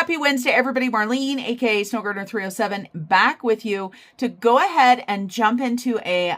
Happy Wednesday, everybody. Marlene, aka Snow Gardener 307, back with you to go ahead and jump into a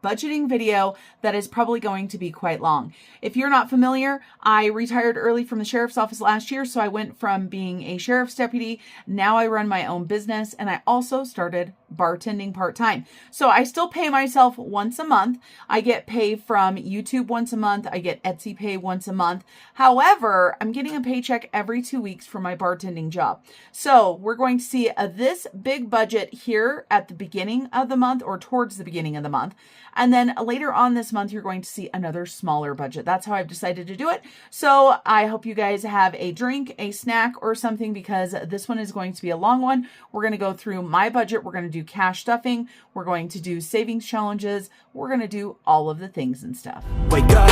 budgeting video that is probably going to be quite long. If you're not familiar, I retired early from the sheriff's office last year, so I went from being a sheriff's deputy. Now I run my own business, and I also started bartending part-time. So I still pay myself once a month. I get pay from YouTube once a month. I get Etsy pay once a month. However, I'm getting a paycheck every 2 weeks for my bartending job. So we're going to see this big budget here at the beginning of the month or towards the beginning of the month. And then later on this month, you're going to see another smaller budget. That's how I've decided to do it. So I hope you guys have a drink, a snack, or something, because this one is going to be a long one. We're going to go through my budget. We're going to do cash stuffing. We're going to do savings challenges. We're going to do all of the things and stuff. Wake up,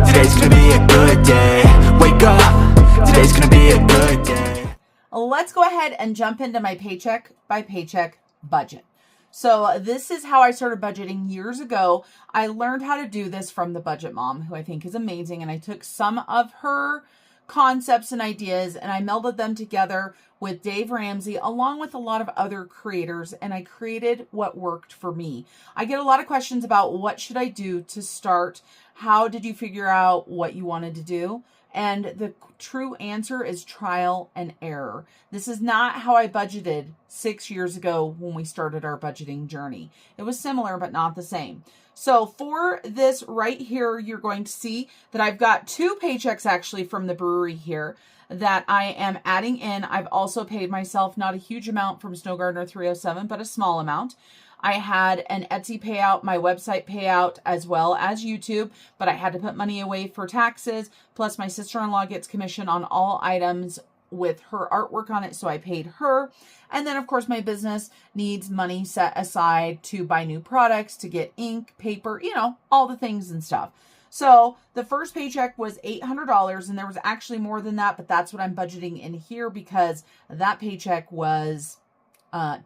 today's gonna be a good day. Wake up, today's gonna be a good day. Let's go ahead and jump into my paycheck by paycheck budget. So this is how I started budgeting years ago. I learned how to do this from the Budget Mom, who I think is amazing. And I took some of her concepts and ideas and I melded them together with Dave Ramsey, along with a lot of other creators. And I created what worked for me. I get a lot of questions about what should I do to start? How did you figure out what you wanted to do? And the true answer is trial and error. This is not how I budgeted 6 years ago when we started our budgeting journey. It was similar, but not the same. So for this right here, you're going to see that I've got 2 paychecks actually from the brewery here that I am adding in. I've also paid myself not a huge amount from Snow Gardener 307, but a small amount. I had an Etsy payout, my website payout, as well as YouTube, but I had to put money away for taxes. Plus my sister-in-law gets commission on all items with her artwork on it, so I paid her. And then of course my business needs money set aside to buy new products, to get ink, paper, you know, all the things and stuff. So the first paycheck was $800, and there was actually more than that, but that's what I'm budgeting in here because that paycheck was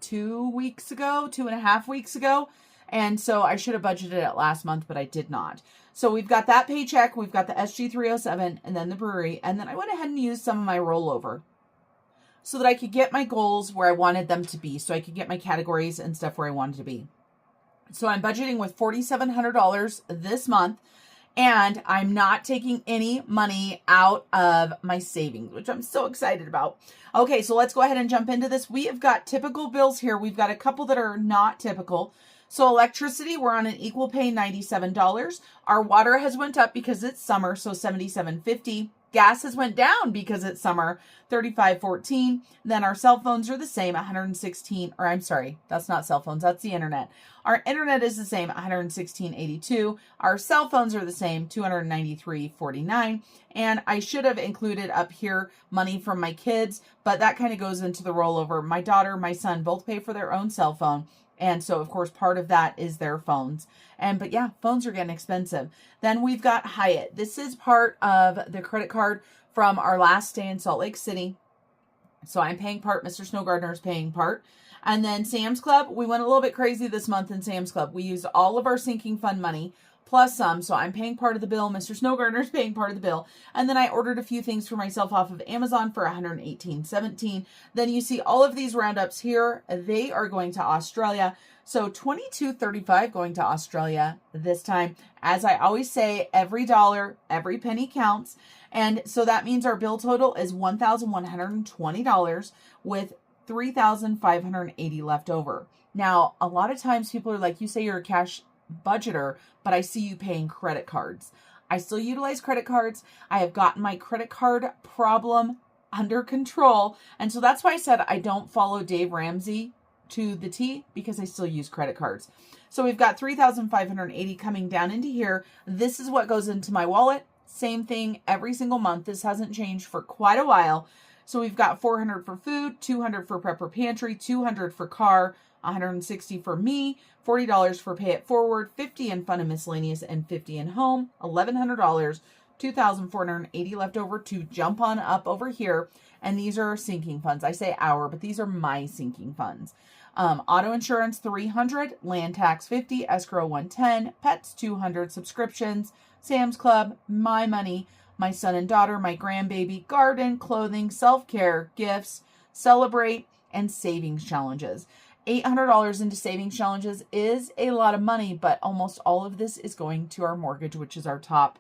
2 weeks ago, 2.5 weeks ago. And so I should have budgeted it last month, but I did not. So we've got that paycheck, we've got the SG307, and then the brewery. And then I went ahead and used some of my rollover so that I could get my goals where I wanted them to be. So I could get my categories and stuff where I wanted to be. So I'm budgeting with $4,700 this month. And I'm not taking any money out of my savings, which I'm so excited about. Okay, so let's go ahead and jump into this. We have got typical bills here. We've got a couple that are not typical. So electricity, we're on an equal pay, $97. Our water has went up because it's summer, so $77.50. Gas has went down because it's summer, $35.14. Then our cell phones are the same, $116, or I'm sorry, that's not cell phones, that's the internet. Our internet is the same, $116.82. Our cell phones are the same, $293.49. And I should have included up here money from my kids, but that kind of goes into the rollover. My daughter, my son both pay for their own cell phone. And so, of course, part of that is their phones. But yeah, phones are getting expensive. Then we've got Hyatt. This is part of the credit card from our last stay in Salt Lake City. So I'm paying part. Mr. Snow Gardener is paying part. And then Sam's Club. We went a little bit crazy this month in Sam's Club. We used all of our sinking fund money plus some. So I'm paying part of the bill. Mr. Snow Gardener is paying part of the bill. And then I ordered a few things for myself off of Amazon for $118.17. Then you see all of these roundups here. They are going to Australia. So $22.35 going to Australia this time. As I always say, every dollar, every penny counts. And so that means our bill total is $1,120 with $3,580 left over. Now, a lot of times people are like, you say you're a cash budgeter, but I see you paying credit cards. I still utilize credit cards. I have gotten my credit card problem under control. And so that's why I said I don't follow Dave Ramsey to the T, because I still use credit cards. So we've got $3,580 coming down into here. This is what goes into my wallet. Same thing every single month. This hasn't changed for quite a while. So we've got $400 for food, $200 for Prepper Pantry, $200 for car, $160 for me, $40 for Pay It Forward, $50 in fun and miscellaneous, and $50 in home, $1,100, $2,480 left over to jump on up over here. And these are our sinking funds. I say our, but these are my sinking funds. Auto insurance, $300, land tax, $50, escrow, $110, pets, $200, subscriptions, Sam's Club, my money, my son and daughter, my grandbaby, garden, clothing, self-care, gifts, celebrate, and savings challenges. $800 into savings challenges is a lot of money, but almost all of this is going to our mortgage, which is our top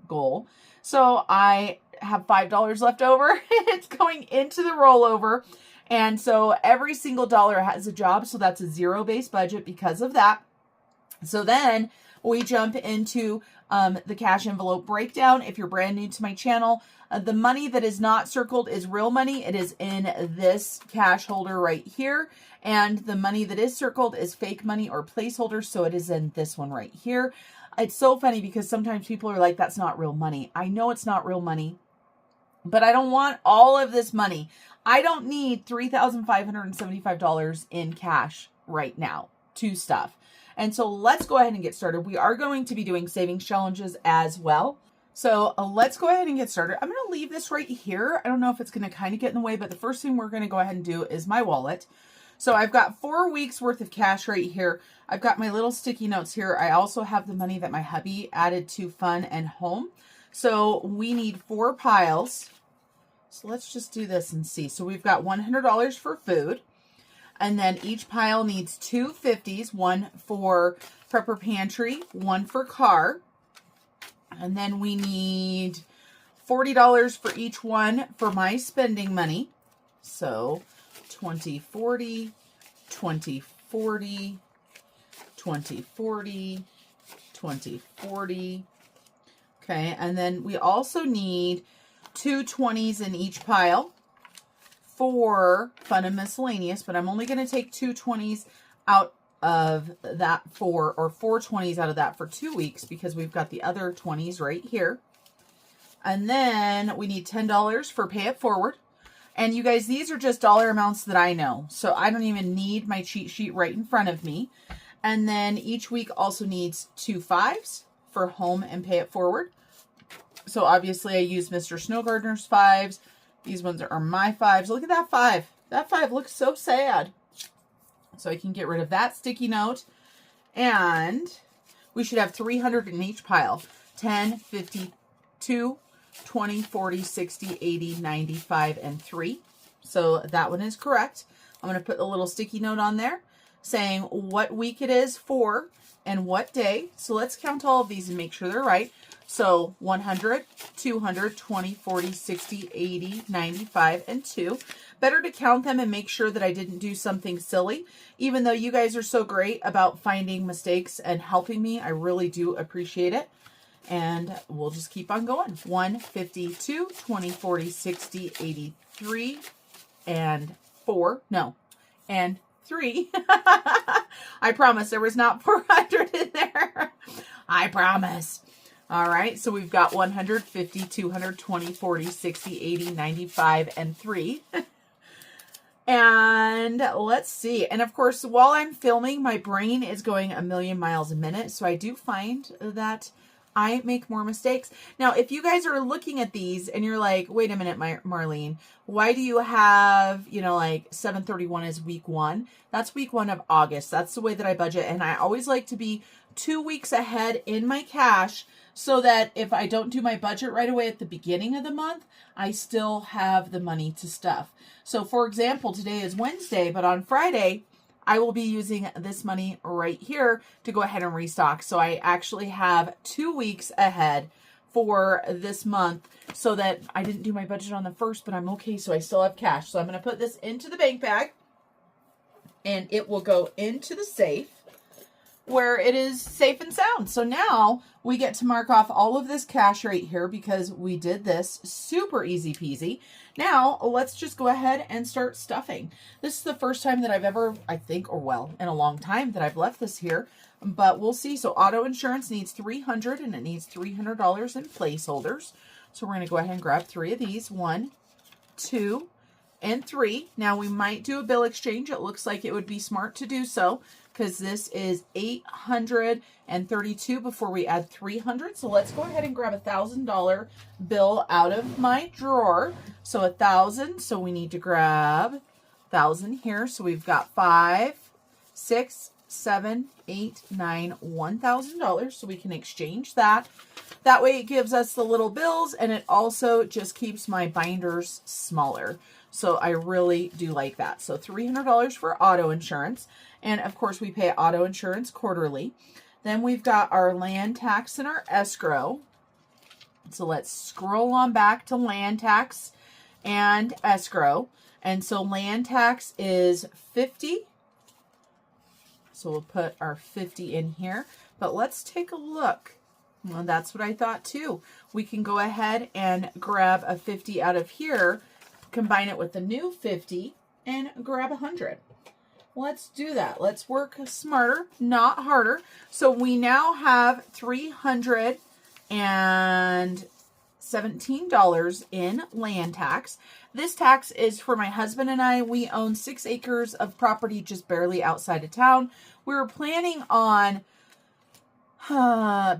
goal. So I have $5 left over. It's going into the rollover. And so every single dollar has a job. So that's a zero-based budget because of that. So then we jump into the cash envelope breakdown. If you're brand new to my channel, the money that is not circled is real money. It is in this cash holder right here. And the money that is circled is fake money or placeholder. So it is in this one right here. It's so funny because sometimes people are like, that's not real money. I know it's not real money, but I don't want all of this money. I don't need $3,575 in cash right now to stuff. And so let's go ahead and get started. We are going to be doing savings challenges as well. So let's go ahead and get started. I'm going to leave this right here. I don't know if it's going to kind of get in the way, but the first thing we're going to go ahead and do is my wallet. So I've got 4 weeks worth of cash right here. I've got my little sticky notes here. I also have the money that my hubby added to fun and home. So we need 4 piles. So let's just do this and see. So we've got $100 for food. And then each pile needs 2 50s, one for prepper pantry, one for car. And then we need $40 for each one for my spending money. So 20, 40, 20, 40, 20, 40, 20, 40. Okay, and then we also need 2 20s in each pile for fun and miscellaneous, but I'm only going to take 2 20s out of that or 4 20s out of that for 2 weeks because we've got the other 20s right here. And then we need $10 for pay it forward. And you guys, these are just dollar amounts that I know. So I don't even need my cheat sheet right in front of me. And then each week also needs 2 5s for home and pay it forward. So obviously I use Mr. Snowgardener's 5s. These ones are my 5s. Look at that 5. That 5 looks so sad. So I can get rid of that sticky note. And we should have 300 in each pile. 10, 50, 2, 20, 40, 60, 80, 95, and 3. So that one is correct. I'm going to put a little sticky note on there saying what week it is for and what day. So let's count all of these and make sure they're right. So 100, 200, 20, 40, 60, 80, 95, and 2. Better to count them and make sure that I didn't do something silly. Even though you guys are so great about finding mistakes and helping me, I really do appreciate it. And we'll just keep on going. 1, 52, 20, 40, 60, 83, and 4. No, and 3. I promise there was not 400 in there. I promise. All right, so we've got 100, 50, 200, 20, 40, 60, 80, 95, and 3. And let's see. And of course, while I'm filming, my brain is going a million miles a minute. So I do find that I make more mistakes. Now, if you guys are looking at these and you're like, wait a minute, Marlene, why do you have, like 7/31 is week 1? That's week 1 of August. That's the way that I budget. And I always like to be 2 weeks ahead in my cash so that if I don't do my budget right away at the beginning of the month, I still have the money to stuff. So for example, today is Wednesday, but on Friday, I will be using this money right here to go ahead and restock. So I actually have 2 weeks ahead for this month so that I didn't do my budget on the 1st, but I'm okay. So I still have cash. So I'm going to put this into the bank bag and it will go into the safe where it is safe and sound. So now we get to mark off all of this cash right here because we did this super easy peasy. Now let's just go ahead and start stuffing. This is the first time that I've ever, I think, or well, in a long time that I've left this here, but we'll see. So auto insurance needs $300 and it needs $300 in placeholders. So we're going to go ahead and grab 3 of these. 1, 2, and 3. Now we might do a bill exchange. It looks like it would be smart to do so because this is $832 before we add $300. So let's go ahead and grab a $1,000 bill out of my drawer. So 1,000. So we need to grab 1,000 here. So we've got 5, 6, 7, 8, 9, $1,000. So we can exchange that. That way it gives us the little bills and it also just keeps my binders smaller. So I really do like that. So $300 for auto insurance. And of course we pay auto insurance quarterly. Then we've got our land tax and our escrow. So let's scroll on back to land tax and escrow. And so land tax is $50. So we'll put our 50 in here. But let's take a look. Well, that's what I thought too. We can go ahead and grab a 50 out of here, combine it with the new 50, and grab 100. Let's do that. Let's work smarter, not harder. So we now have $317 in land tax. This tax is for my husband and I. We own 6 acres of property just barely outside of town. We were planning on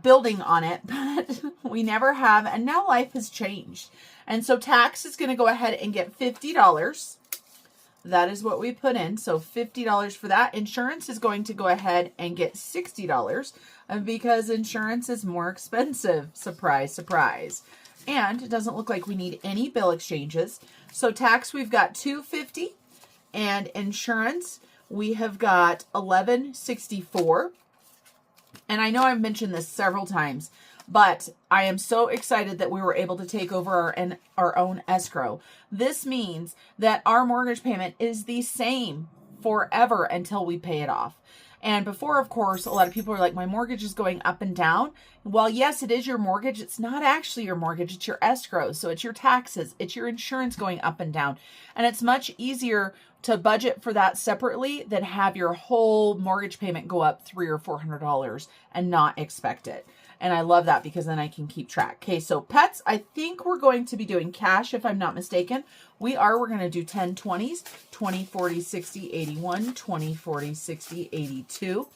building on it, but we never have, and now life has changed. And so tax is going to go ahead and get $50. That is what we put in. So $50 for that. Insurance is going to go ahead and get $60 because insurance is more expensive. Surprise, surprise. And it doesn't look like we need any bill exchanges. So tax, we've got $250, and insurance, we have got $1164. And I know I've mentioned this several times, but I am so excited that we were able to take over our own escrow. This means that our mortgage payment is the same forever until we pay it off. And before, of course, a lot of people are like, my mortgage is going up and down. Well, yes, it is your mortgage. It's not actually your mortgage. It's your escrow. So it's your taxes. It's your insurance going up and down. And it's much easier to budget for that separately than have your whole mortgage payment go up $300 or $400 and not expect it. And I love that because then I can keep track. Okay, so pets, I think we're going to be doing cash if I'm not mistaken. We're going to do 10 20s, 20, 40, 60, 81, 20, 40, 60, 82.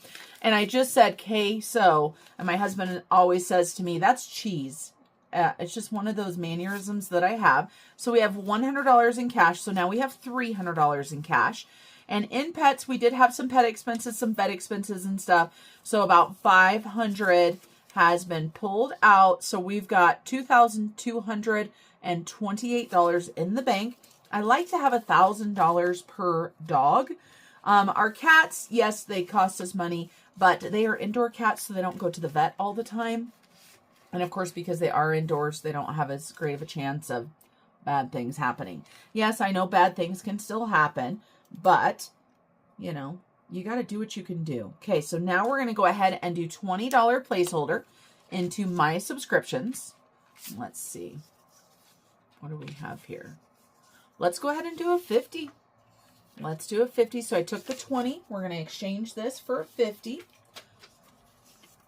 And I just said queso, and my husband always says to me, that's cheese. It's just one of those mannerisms that I have. So we have $100 in cash. So now we have $300 in cash. And in pets, we did have some pet expenses, some vet expenses and stuff. So about $500 has been pulled out. So we've got $2,228 in the bank. I like to have $1,000 per dog. Our cats, yes, they cost us money, but they are indoor cats, so they don't go to the vet all the time. And of course, because they are indoors, they don't have as great of a chance of bad things happening. Yes, I know bad things can still happen, but, you know, you got to do what you can do. Okay, so now we're going to go ahead and do $20 placeholder into my subscriptions. Let's see. What do we have here? Let's go ahead and do a 50. Let's do a 50. So I took the 20. We're going to exchange this for a 50.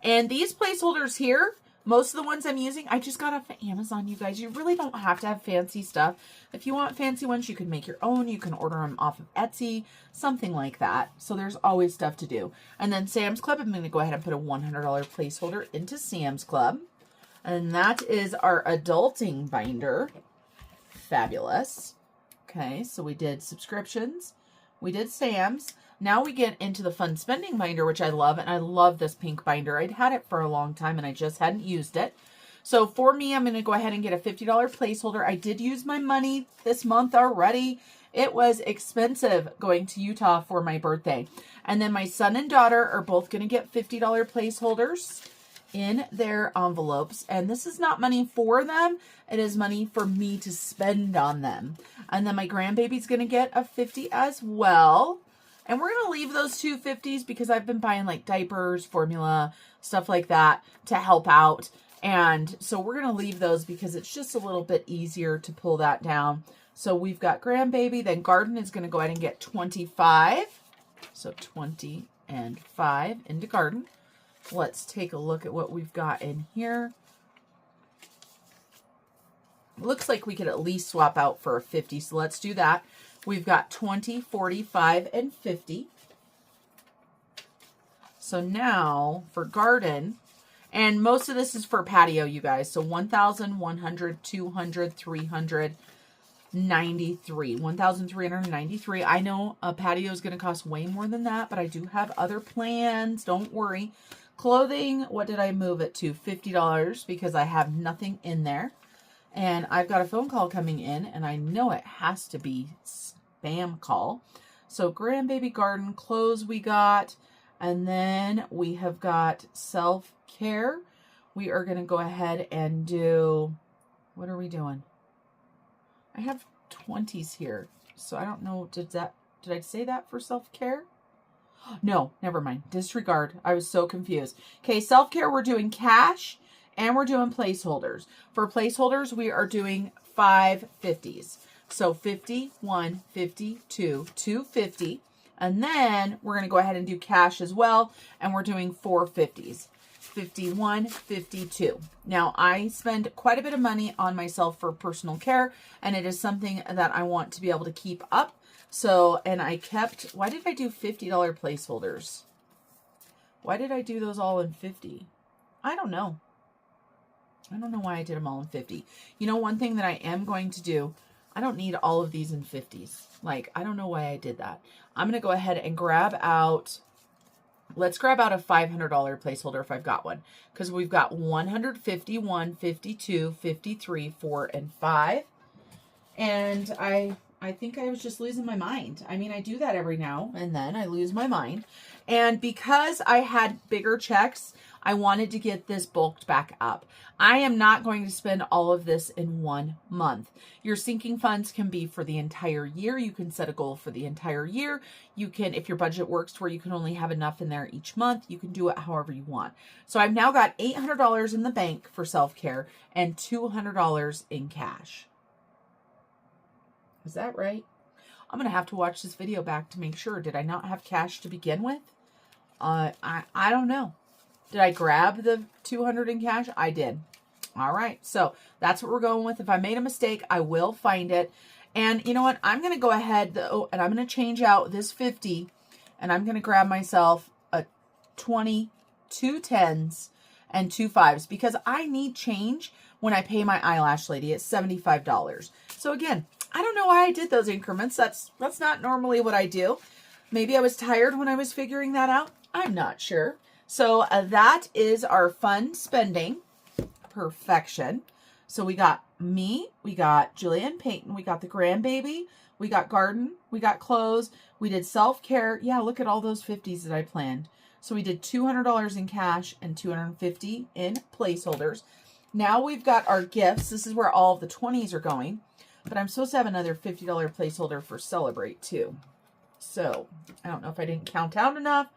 And these placeholders here, most of the ones I'm using, I just got off of Amazon, you guys. You really don't have to have fancy stuff. If you want fancy ones, you can make your own. You can order them off of Etsy, something like that. So there's always stuff to do. And then Sam's Club, I'm going to go ahead and put a $100 placeholder into Sam's Club. And that is our adulting binder. Fabulous. Okay, so we did subscriptions. We did Sam's. Now we get into the fun spending binder, which I love. And I love this pink binder. I'd had it for a long time and I just hadn't used it. So for me, I'm going to go ahead and get a $50 placeholder. I did use my money this month already. It was expensive going to Utah for my birthday. And then my son and daughter are both going to get $50 placeholders in their envelopes. And this is not money for them. It is money for me to spend on them. And then my grandbaby's going to get a 50 as well. And we're going to leave those two 50s because I've been buying like diapers, formula, stuff like that to help out. And so we're going to leave those because it's just a little bit easier to pull that down. So we've got grandbaby. Then garden is going to go ahead and get 25. So 20 and 5 into garden. Let's take a look at what we've got in here. Looks like we could at least swap out for a 50. So let's do that. We've got 20, 45, and 50. So now for garden, and most of this is for patio, you guys. So 1,100, 200, 393. 1,393. I know a patio is going to cost way more than that, but I do have other plans. Don't worry. Clothing, what did I move it to? $50 because I have nothing in there. And I've got a phone call coming in, and I know it has to be spam call. So grandbaby garden clothes we got, and then we have got self-care. We are going to go ahead and do, what are we doing? I have 20s here, so I don't know, did I say that for self-care? No, never mind. Disregard. I was so confused. Okay, self-care, we're doing cash and we're doing placeholders. For placeholders, we are doing 5 50s. So 50, 1, 50, 2, 250. And then we're going to go ahead and do cash as well. And we're doing 4 50s. 51, 52. Now, I spend quite a bit of money on myself for personal care, and it is something that I want to be able to keep up. So, and I kept, why did I do $50 placeholders? Why did I do those all in 50? I don't know. I don't know why I did them all in 50. You know, one thing that I am going to do, I don't need all of these in 50s. Like, I don't know why I did that. I'm going to go ahead and grab out, let's grab out a $500 placeholder if I've got one. Because we've got 151, 52, 53, 4, and 5. And I think I was just losing my mind. I mean, I do that every now and then. I lose my mind. And because I had bigger checks, I wanted to get this bulked back up. I am not going to spend all of this in 1 month. Your sinking funds can be for the entire year. You can set a goal for the entire year. You can, if your budget works to where you can only have enough in there each month, you can do it however you want. So I've now got $800 in the bank for self-care and $200 in cash. Is that right? I'm going to have to watch this video back to make sure. Did I not have cash to begin with? I don't know. Did I grab the 200 in cash? I did. All right. So that's what we're going with. If I made a mistake, I will find it. And you know what? I'm going to go ahead though, and I'm going to change out this 50, and I'm going to grab myself a 20, 2 10s, and 2 5s because I need change when I pay my eyelash lady. It's $75. So again, I don't know why I did those increments. That's not normally what I do. Maybe I was tired when I was figuring that out. I'm not sure. So that is our fun spending. Perfection. So we got me, we got Julia and Peyton, we got the grandbaby, we got garden, we got clothes, we did self-care. Yeah, look at all those 50s that I planned. So we did $200 in cash and $250 in placeholders. Now we've got our gifts. This is where all of the 20s are going. But I'm supposed to have another $50 placeholder for Celebrate too. So I don't know if I didn't count out enough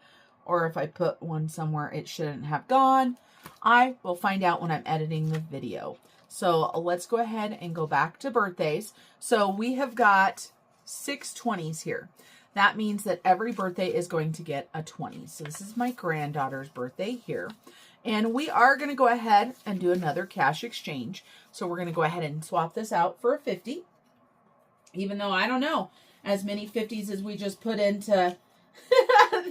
or if I put one somewhere it shouldn't have gone. I will find out when I'm editing the video. So let's go ahead and go back to birthdays. So we have got 6 20s here. That means that every birthday is going to get a 20. So this is my granddaughter's birthday here. And we are going to go ahead and do another cash exchange. So we're going to go ahead and swap this out for a 50. Even though I don't know, as many 50s as we just put into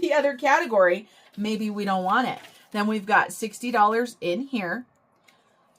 the other category, maybe we don't want it. Then we've got $60 in here.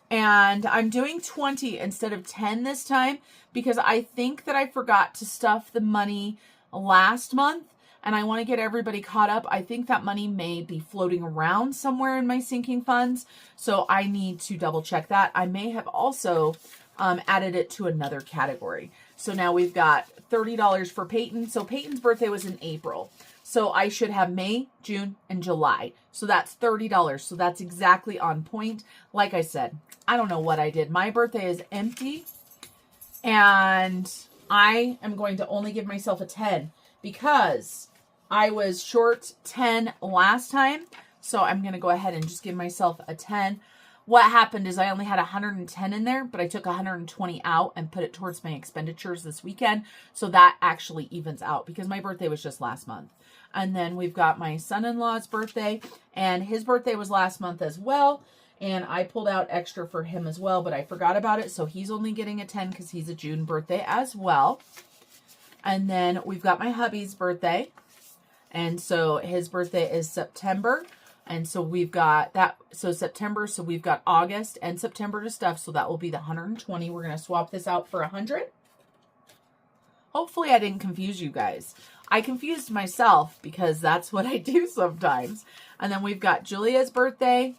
And I'm doing 20 instead of 10 this time because I think that I forgot to stuff the money last month. And I want to get everybody caught up. I think that money may be floating around somewhere in my sinking funds. So I need to double check that. I may have also added it to another category. So now we've got $30 for Peyton. So Peyton's birthday was in April. So I should have May, June, and July. So that's $30. So that's exactly on point. Like I said, I don't know what I did. My birthday is empty. And I am going to only give myself a 10 because I was short 10 last time. So I'm going to go ahead and just give myself a 10. What happened is I only had 110 in there, but I took 120 out and put it towards my expenditures this weekend. So that actually evens out because my birthday was just last month. And then we've got my son-in-law's birthday, and his birthday was last month as well. And I pulled out extra for him as well, but I forgot about it. So he's only getting a 10 because he's a June birthday as well. And then we've got my hubby's birthday. And so his birthday is September. And so we've got that. So September. So we've got August and September to stuff. So that will be the 120. We're going to swap this out for 100. Hopefully I didn't confuse you guys. I confused myself because that's what I do sometimes. And then we've got Julia's birthday.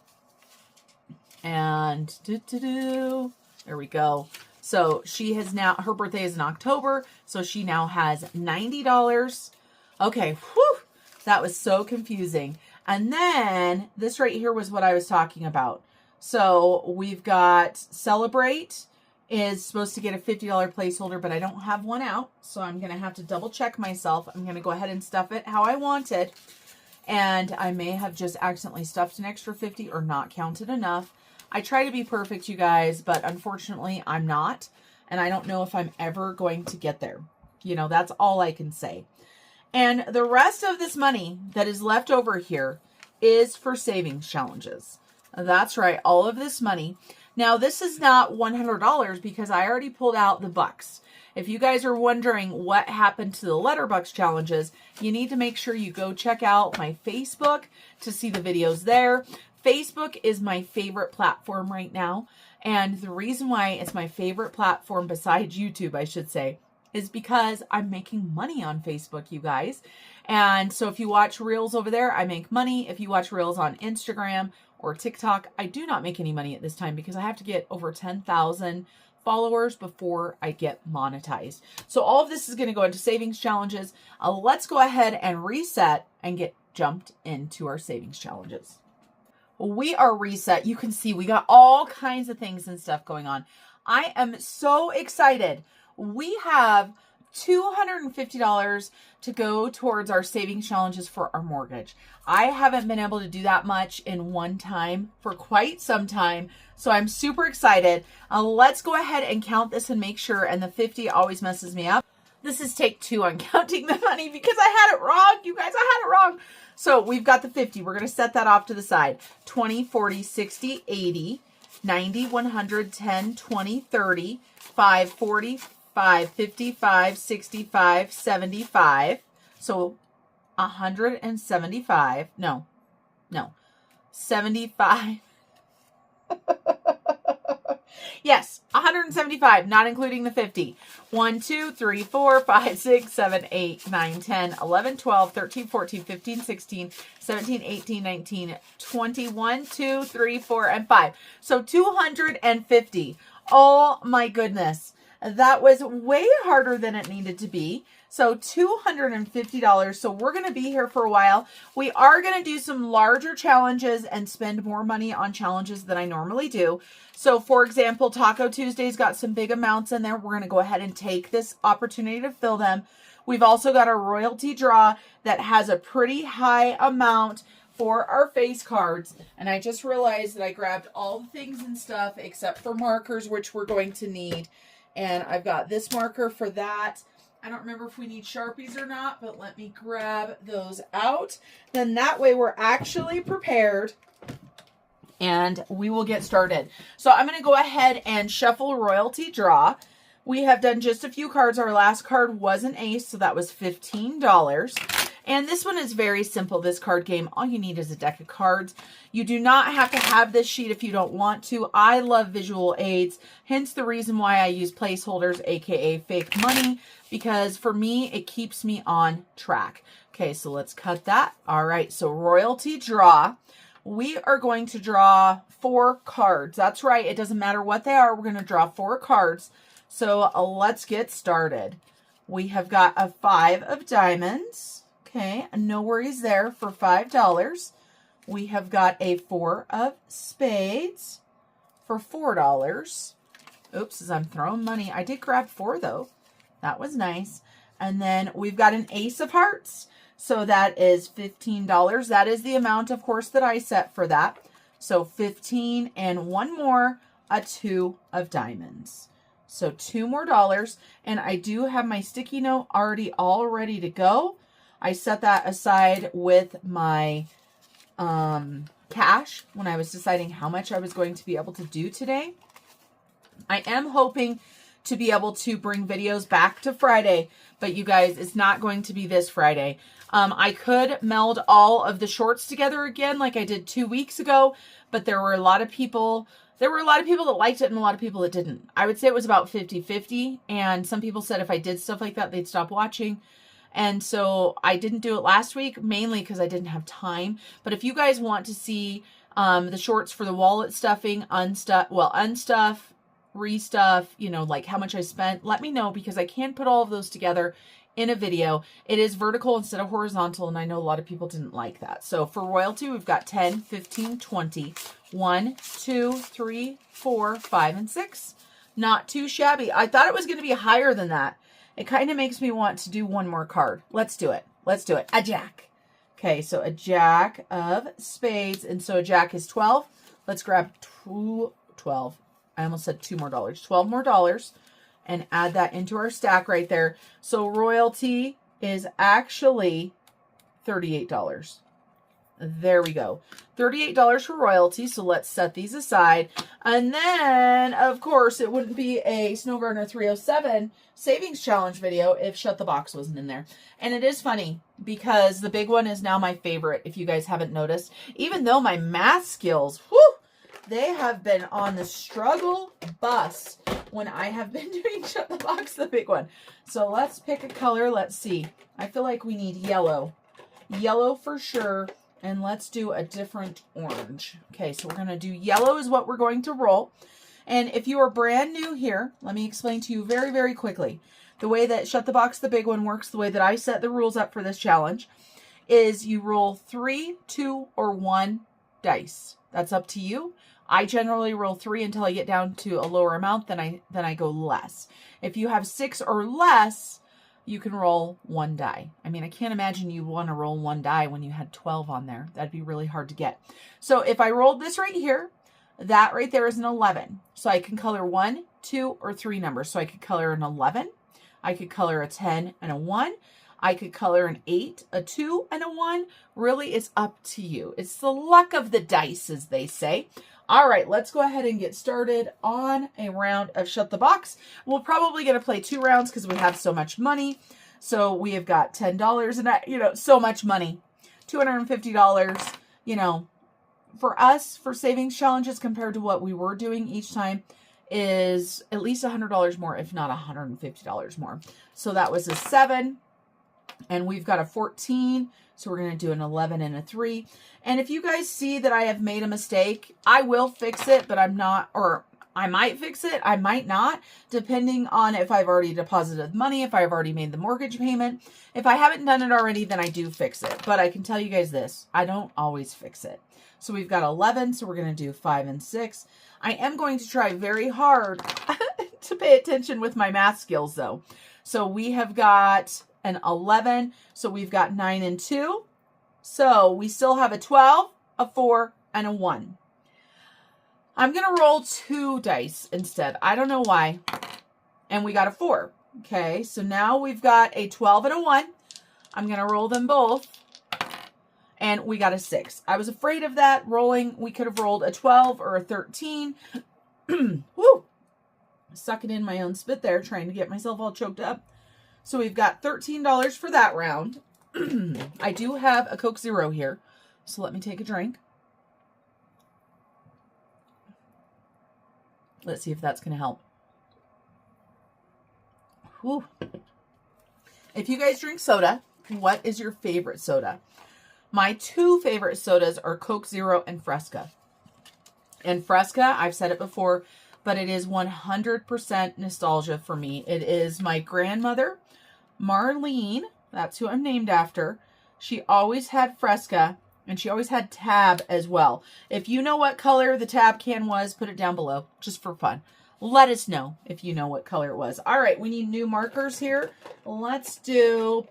And There we go. So she has now, her birthday is in October, so she now has $90. Okay, whew, that was so confusing. And then this right here was what I was talking about. So we've got Celebrate is supposed to get a $50 placeholder, but I don't have one out, so I'm going to have to double check myself. I'm going to go ahead and stuff it how I wanted, and I may have just accidentally stuffed an extra 50 or not counted enough. I try to be perfect, you guys, but unfortunately I'm not, and I don't know if I'm ever going to get there. You know, that's all I can say. And the rest of this money that is left over here is for savings challenges. That's right, all of this money. Now, this is not $100 because I already pulled out the bucks. If you guys are wondering what happened to the Letterbucks challenges, you need to make sure you go check out my Facebook to see the videos there. Facebook is my favorite platform right now. And the reason why it's my favorite platform besides YouTube, I should say, is because I'm making money on Facebook, you guys. And so if you watch Reels over there, I make money. If you watch Reels on Instagram or TikTok, I do not make any money at this time because I have to get over 10,000 followers before I get monetized. So all of this is going to go into savings challenges. Let's go ahead and reset and get jumped into our savings challenges. We are reset. You can see we got all kinds of things and stuff going on. I am so excited. We have $250 to go towards our savings challenges for our mortgage. I haven't been able to do that much in one time for quite some time, so I'm super excited. Let's go ahead and count this and make sure, and the 50 always messes me up. This is take 2 on counting the money because I had it wrong. You guys, I had it wrong. So we've got the 50. We're going to set that off to the side. 20, 40, 60, 80, 90, 100, 10, 20, 30, 5, 40, 5, 55, 65, 75. So 175. No. 75. Yes, 175, not including the 50. 1, 2, 3, 4, 5, 6, 7, 8, 9, 10, 11, 12, 13, 14, 15, 16, 17, 18, 19, 21, 2, 3, 4, and 5. So 250. Oh my goodness. That was way harder than it needed to be. So $250. So we're going to be here for a while. We are going to do some larger challenges and spend more money on challenges than I normally do. So for example, Taco Tuesday's got some big amounts in there. We're going to go ahead and take this opportunity to fill them. We've also got a royalty draw that has a pretty high amount for our face cards. And I just realized that I grabbed all the things and stuff except for markers, which we're going to need. And I've got this marker for that. I don't remember if we need Sharpies or not, but let me grab those out. Then that way we're actually prepared and we will get started. So I'm going to go ahead and shuffle royalty draw. We have done just a few cards. Our last card was an ace, so that was $15. And this one is very simple, this card game. All you need is a deck of cards. You do not have to have this sheet if you don't want to. I love visual aids, hence the reason why I use placeholders, aka fake money, because for me, it keeps me on track. Okay, so let's cut that. All right, so royalty draw. We are going to draw 4 cards. That's right, it doesn't matter what they are. We're going to draw 4 cards. So let's get started. We have got a 5 of diamonds. Okay, no worries there for $5. We have got a 4 of spades for $4. Oops, as I'm throwing money. I did grab 4 though. That was nice. And then we've got an ace of hearts. So that is $15. That is the amount, of course, that I set for that. So 15 and one more, a 2 of diamonds. So 2 more dollars. And I do have my sticky note already all ready to go. I set that aside with my cash when I was deciding how much I was going to be able to do today. I am hoping to be able to bring videos back to Friday, but you guys, it's not going to be this Friday. I could meld all of the shorts together again like I did 2 weeks ago, but there were a lot of people that liked it and a lot of people that didn't. I would say it was about 50-50, and some people said if I did stuff like that, they'd stop watching. And so I didn't do it last week, mainly because I didn't have time. But if you guys want to see the shorts for the wallet stuffing, unstuff, restuff, you know, like how much I spent, let me know, because I can put all of those together in a video. It is vertical instead of horizontal, and I know a lot of people didn't like that. So for royalty, we've got 10, 15, 20, 1, 2, 3, 4, 5, and 6. Not too shabby. I thought it was going to be higher than that. It kind of makes me want to do one more card. Let's do it. Let's do it. A jack. Okay, so a jack of spades. And so a jack is 12. Let's grab 12. I almost said $2 more. $12 more. And add that into our stack right there. So royalty is actually $38. There we go. $38 for royalty. So let's set these aside. And then, of course, it wouldn't be a Snow Gardener 307 savings challenge video if Shut the Box wasn't in there. And it is funny because the big one is now my favorite, if you guys haven't noticed. Even though my math skills, whew, they have been on the struggle bus when I have been doing Shut the Box, the big one. So let's pick a color. Let's see. I feel like we need yellow. Yellow for sure. And let's do a different orange. Okay, so we're going to do yellow is what we're going to roll. And if you are brand new here, let me explain to you very, very quickly. The way that Shut the Box, the big one, works, the way that I set the rules up for this challenge, is you roll 3, 2, or 1 dice. That's up to you. I generally roll 3 until I get down to a lower amount, then I go less. If you have 6 or less, you can roll 1 die. I mean, I can't imagine you want to roll 1 die when you had 12 on there. That'd be really hard to get. So if I rolled this right here, that right there is an 11. So I can color 1, 2, or 3 numbers. So I could color an 11. I could color a 10 and a 1. I could color an 8, a 2, and a 1. Really, it's up to you. It's the luck of the dice, as they say. All right, let's go ahead and get started on a round of Shut the Box. We're probably going to play 2 rounds because we have so much money. So we have got $10 and that, you know, so much money. $250, you know, for us, for savings challenges compared to what we were doing each time is at least $100 more, if not $150 more. So that was a 7 and we've got a 14. So we're going to do an 11 and a 3. And if you guys see that I have made a mistake, I will fix it, but I'm not, or I might fix it. I might not, depending on if I've already deposited money, if I've already made the mortgage payment. If I haven't done it already, then I do fix it. But I can tell you guys this, I don't always fix it. So we've got 11, so we're going to do 5 and 6. I am going to try very hard to pay attention with my math skills, though. So we have got an 11, so we've got 9 and 2. So we still have a 12, a 4, and a 1. I'm going to roll 2 dice instead. I don't know why. And we got a 4. Okay, so now we've got a 12 and a 1. I'm going to roll them both. And we got a 6. I was afraid of that rolling. We could have rolled a 12 or a 13. Woo! Sucking in my own spit there, trying to get myself all choked up. So we've got $13 for that round. I do have a Coke Zero here. So let me take a drink. Let's see if that's going to help. Whew. If you guys drink soda, what is your favorite soda? My 2 favorite sodas are Coke Zero and Fresca. And Fresca, I've said it before, but it is 100% nostalgia for me. It is my grandmother, Marlene, that's who I'm named after. She always had Fresca, and she always had Tab as well. If you know what color the Tab can was, put it down below, just for fun. Let us know if you know what color it was. All right, we need new markers here. Let's do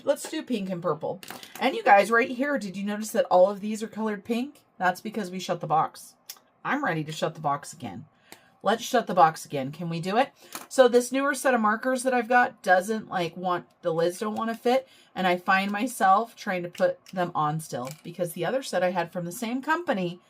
pink and purple. And you guys, right here, did you notice that all of these are colored pink? That's because we shut the box. I'm ready to shut the box again. Let's shut the box again. Can we do it? So this newer set of markers that I've got doesn't the lids don't want to fit. And I find myself trying to put them on still because the other set I had from the same company,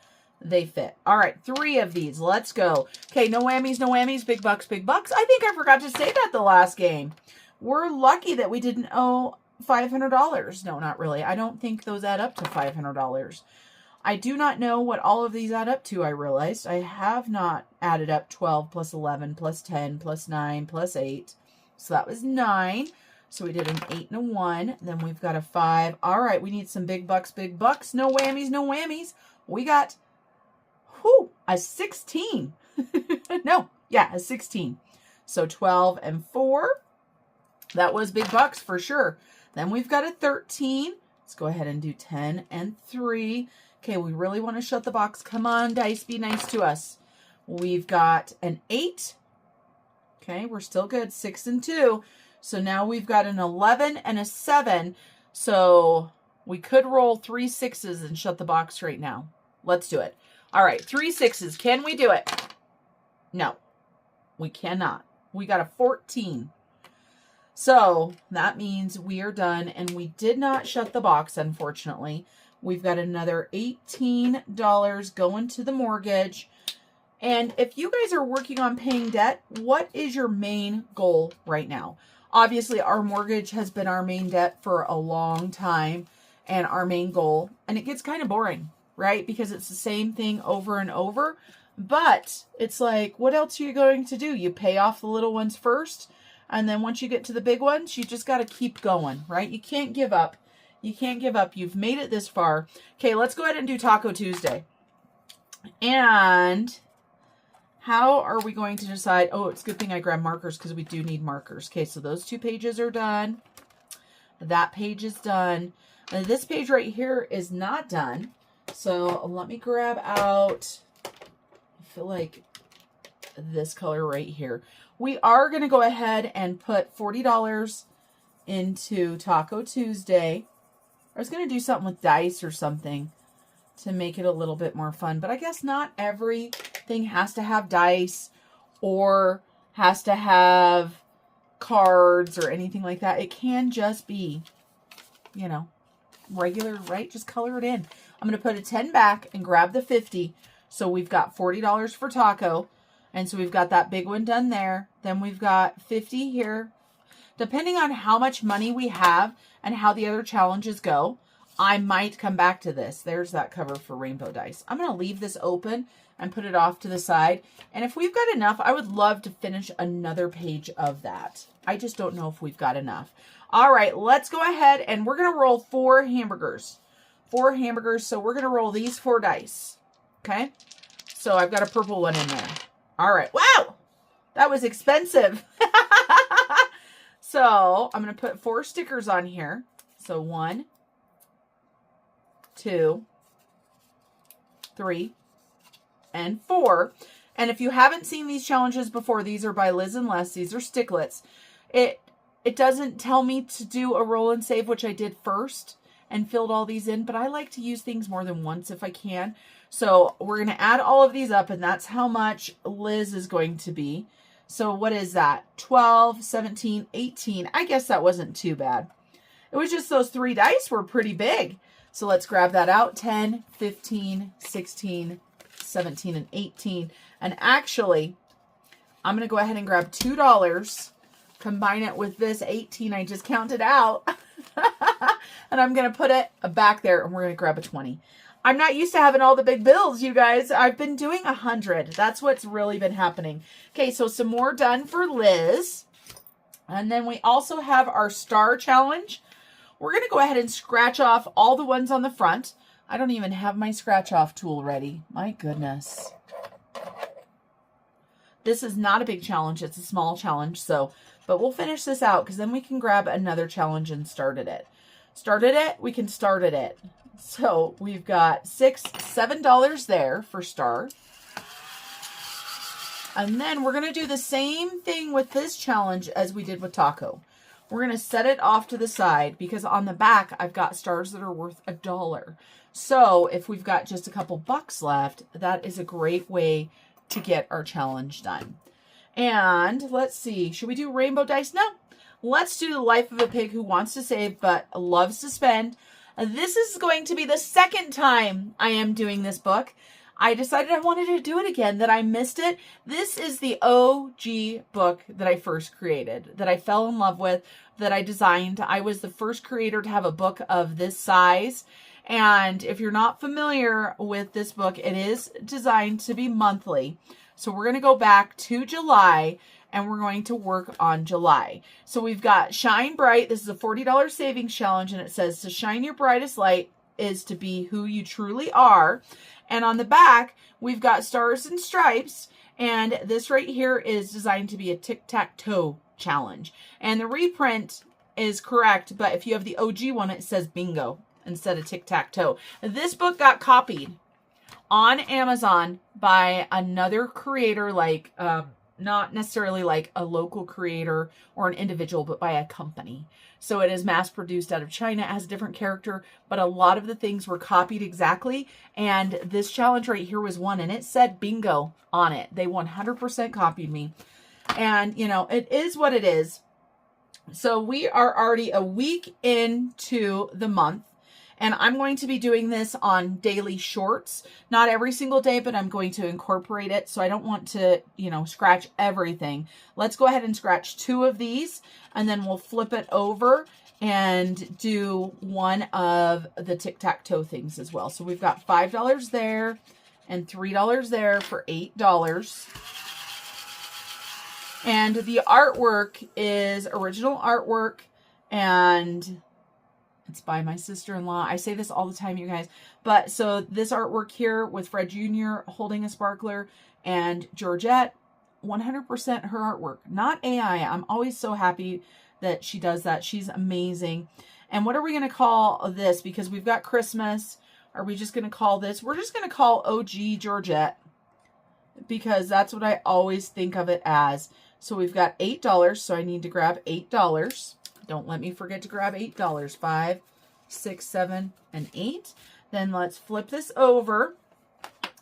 they fit. All right, 3 of these. Let's go. Okay, no whammies, no whammies. Big bucks, big bucks. I think I forgot to say that the last game. We're lucky that we didn't owe $500. No, not really. I don't think those add up to $500. I do not know what all of these add up to, I realized. I have not added up 12 plus 11 plus 10 plus 9 plus 8. So that was 9. So we did an 8 and a 1. Then we've got a 5. All right, we need some big bucks, big bucks. No whammies, no whammies. We got, a 16. No, Yeah, a 16. So 12 and 4. That was big bucks for sure. Then we've got a 13. Let's go ahead and do 10 and 3. Okay, we really want to shut the box. Come on, dice, be nice to us. We've got an 8. Okay, we're still good. 6 and 2. So now we've got an 11 and a 7. So we could roll 3 6s and shut the box right now. Let's do it. All right, 3 6s. Can we do it? No, we cannot. We got a 14. So that means we are done, and we did not shut the box, unfortunately. We've got another $18 going to the mortgage. And if you guys are working on paying debt, what is your main goal right now? Obviously, our mortgage has been our main debt for a long time and our main goal. And it gets kind of boring, right? Because it's the same thing over and over. But it's like, what else are you going to do? You pay off the little ones first. And then once you get to the big ones, you just got to keep going, right? You can't give up. You can't give up. You've made it this far. Okay, let's go ahead and do Taco Tuesday. And how are we going to decide? Oh, it's a good thing I grabbed markers because we do need markers. Okay, so those 2 pages are done. That page is done. And this page right here is not done. So let me grab out, I feel like this color right here. We are going to go ahead and put $40 into Taco Tuesday. I was going to do something with dice or something to make it a little bit more fun. But I guess not everything has to have dice or has to have cards or anything like that. It can just be, you know, regular, right? Just color it in. I'm going to put a 10 back and grab the 50. So we've got $40 for Taco. And so we've got that big one done there. Then we've got 50 here. Depending on how much money we have and how the other challenges go, I might come back to this. There's that cover for rainbow dice. I'm going to leave this open and put it off to the side. And if we've got enough, I would love to finish another page of that. I just don't know if we've got enough. All right, let's go ahead and we're going to roll 4 hamburgers. 4 hamburgers. So we're going to roll these 4 dice. Okay. So I've got a purple one in there. All right. Wow. That was expensive. So I'm going to put 4 stickers on here. So 1, 2, 3, and 4. And if you haven't seen these challenges before, these are by Liz and Les. These are sticklets. It doesn't tell me to do a roll and save, which I did first and filled all these in, but I like to use things more than once if I can. So we're going to add all of these up, and that's how much Liz is going to be. So what is that? 12, 17, 18. I guess that wasn't too bad. It was just those 3 dice were pretty big. So let's grab that out. 10, 15, 16, 17, and 18. And actually, I'm going to go ahead and grab $2. Combine it with this 18 I just counted out. And I'm going to put it back there, and we're going to grab a 20. I'm not used to having all the big bills, you guys. I've been doing 100. That's what's really been happening. Okay, so some more done for Liz. And then we also have our star challenge. We're going to go ahead and scratch off all the ones on the front. I don't even have my scratch off tool ready. My goodness. This is not a big challenge. It's a small challenge. But we'll finish this out because then we can grab another challenge and start at it. Started it, we can start at it. So we've got $6, $7 there for star. And then we're going to do the same thing with this challenge as we did with Taco. We're going to set it off to the side because on the back, I've got stars that are worth $1. So if we've got just a couple bucks left, that is a great way to get our challenge done. And let's see, should we do rainbow dice? No, let's do the life of a pig who wants to save but loves to spend. This is going to be the second time I am doing this book. I decided I wanted to do it again, that I missed it. This is the OG book that I first created, that I fell in love with, that I designed. I was the first creator to have a book of this size. And if you're not familiar with this book, it is designed to be monthly. So we're going to go back to July and we're going to work on July. So we've got Shine Bright. This is a $40 savings challenge, and it says to shine your brightest light is to be who you truly are. And on the back, we've got Stars and Stripes, And this right here is designed to be a tic-tac-toe challenge. And the reprint is correct, but if you have the OG one, it says bingo instead of tic-tac-toe. This book got copied on Amazon by another creator, like not necessarily like a local creator or an individual, but by a company. So it is mass produced out of China, it has a different character, but a lot of the things were copied exactly. And this challenge right here was one, and it said bingo on it. They 100% copied me. And you know, it is what it is. So we are already a week into the month. And I'm going to be doing this on daily shorts. Not every single day, but I'm going to incorporate it. So I don't want to, you know, scratch everything. Let's go ahead and scratch 2 of these. And then we'll flip it over and do one of the tic-tac-toe things as well. So we've got $5 there and $3 there for $8. And the artwork is original artwork, and it's by my sister-in-law. I say this all the time, you guys. But so this artwork here with Fred Jr. holding a sparkler and Georgette, 100% her artwork, not AI. I'm always so happy that she does that. She's amazing. And what are we going to call this? Because we've got Christmas. Are we just going to call this? We're just going to call OG Georgette, because that's what I always think of it as. So we've got $8. So I need to grab $8. Don't let me forget to grab $8. 5, 6, 7, and 8. Then let's flip this over.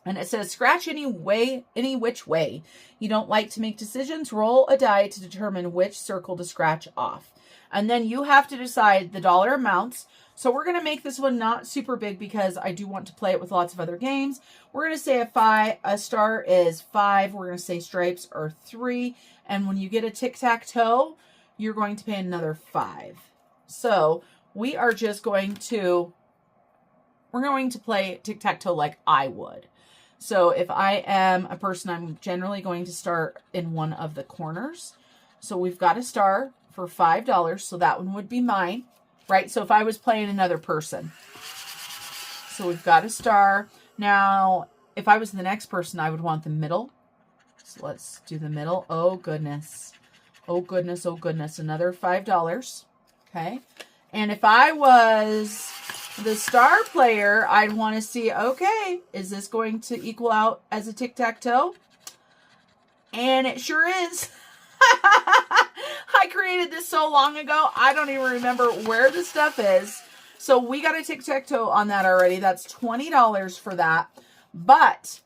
And it says, scratch any which way. You don't like to make decisions? Roll a die to determine which circle to scratch off. And then you have to decide the dollar amounts. So we're going to make this one not super big because I do want to play it with lots of other games. We're going to say a star is 5. We're going to say stripes are 3. And when you get a tic-tac-toe, you're going to pay another 5. So we are just going to, we're going to play tic-tac-toe like I would. So if I am a person, I'm generally going to start in one of the corners. So we've got a star for $5. So that one would be mine, right? So if I was playing another person. So we've got a star. Now, if I was the next person, I would want the middle. So let's do the middle. Oh, goodness. Oh, goodness. Oh, goodness. Another $5. Okay. And if I was the star player, I'd want to see, okay, is this going to equal out as a tic-tac-toe? And it sure is. I created this so long ago, I don't even remember where the stuff is. So we got a tic-tac-toe on that already. That's $20 for that. But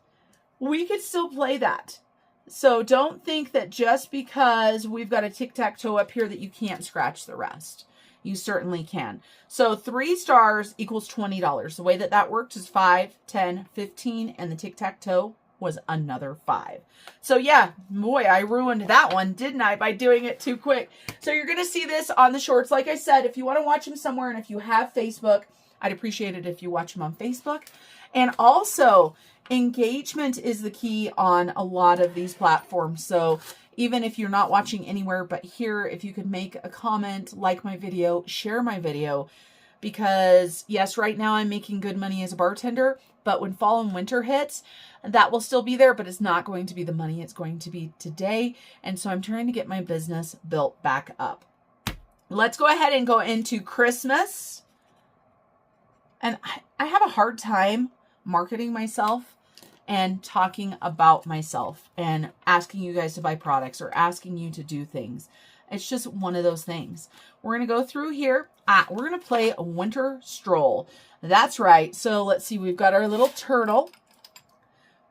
we could still play that. So don't think that just because we've got a tic-tac-toe up here that you can't scratch the rest. You certainly can. So 3 stars equals $20. The way that that worked is 5, 10, 15, and the tic-tac-toe was another 5. So yeah, boy, I ruined that one, didn't I, by doing it too quick. So you're going to see this on the shorts. Like I said, if you want to watch them somewhere, and if you have Facebook, I'd appreciate it if you watch them on Facebook. And also, engagement is the key on a lot of these platforms. So even if you're not watching anywhere but here, if you could make a comment, like my video, share my video, because yes, right now I'm making good money as a bartender, but when fall and winter hits, that will still be there, but it's not going to be the money it's going to be today. And so I'm trying to get my business built back up. Let's go ahead and go into Christmas. And I have a hard time marketing myself and talking about myself and asking you guys to buy products or asking you to do things. It's just one of those things. We're going to go through here. We're going to play a winter stroll. That's right. So let's see. We've got our little turtle.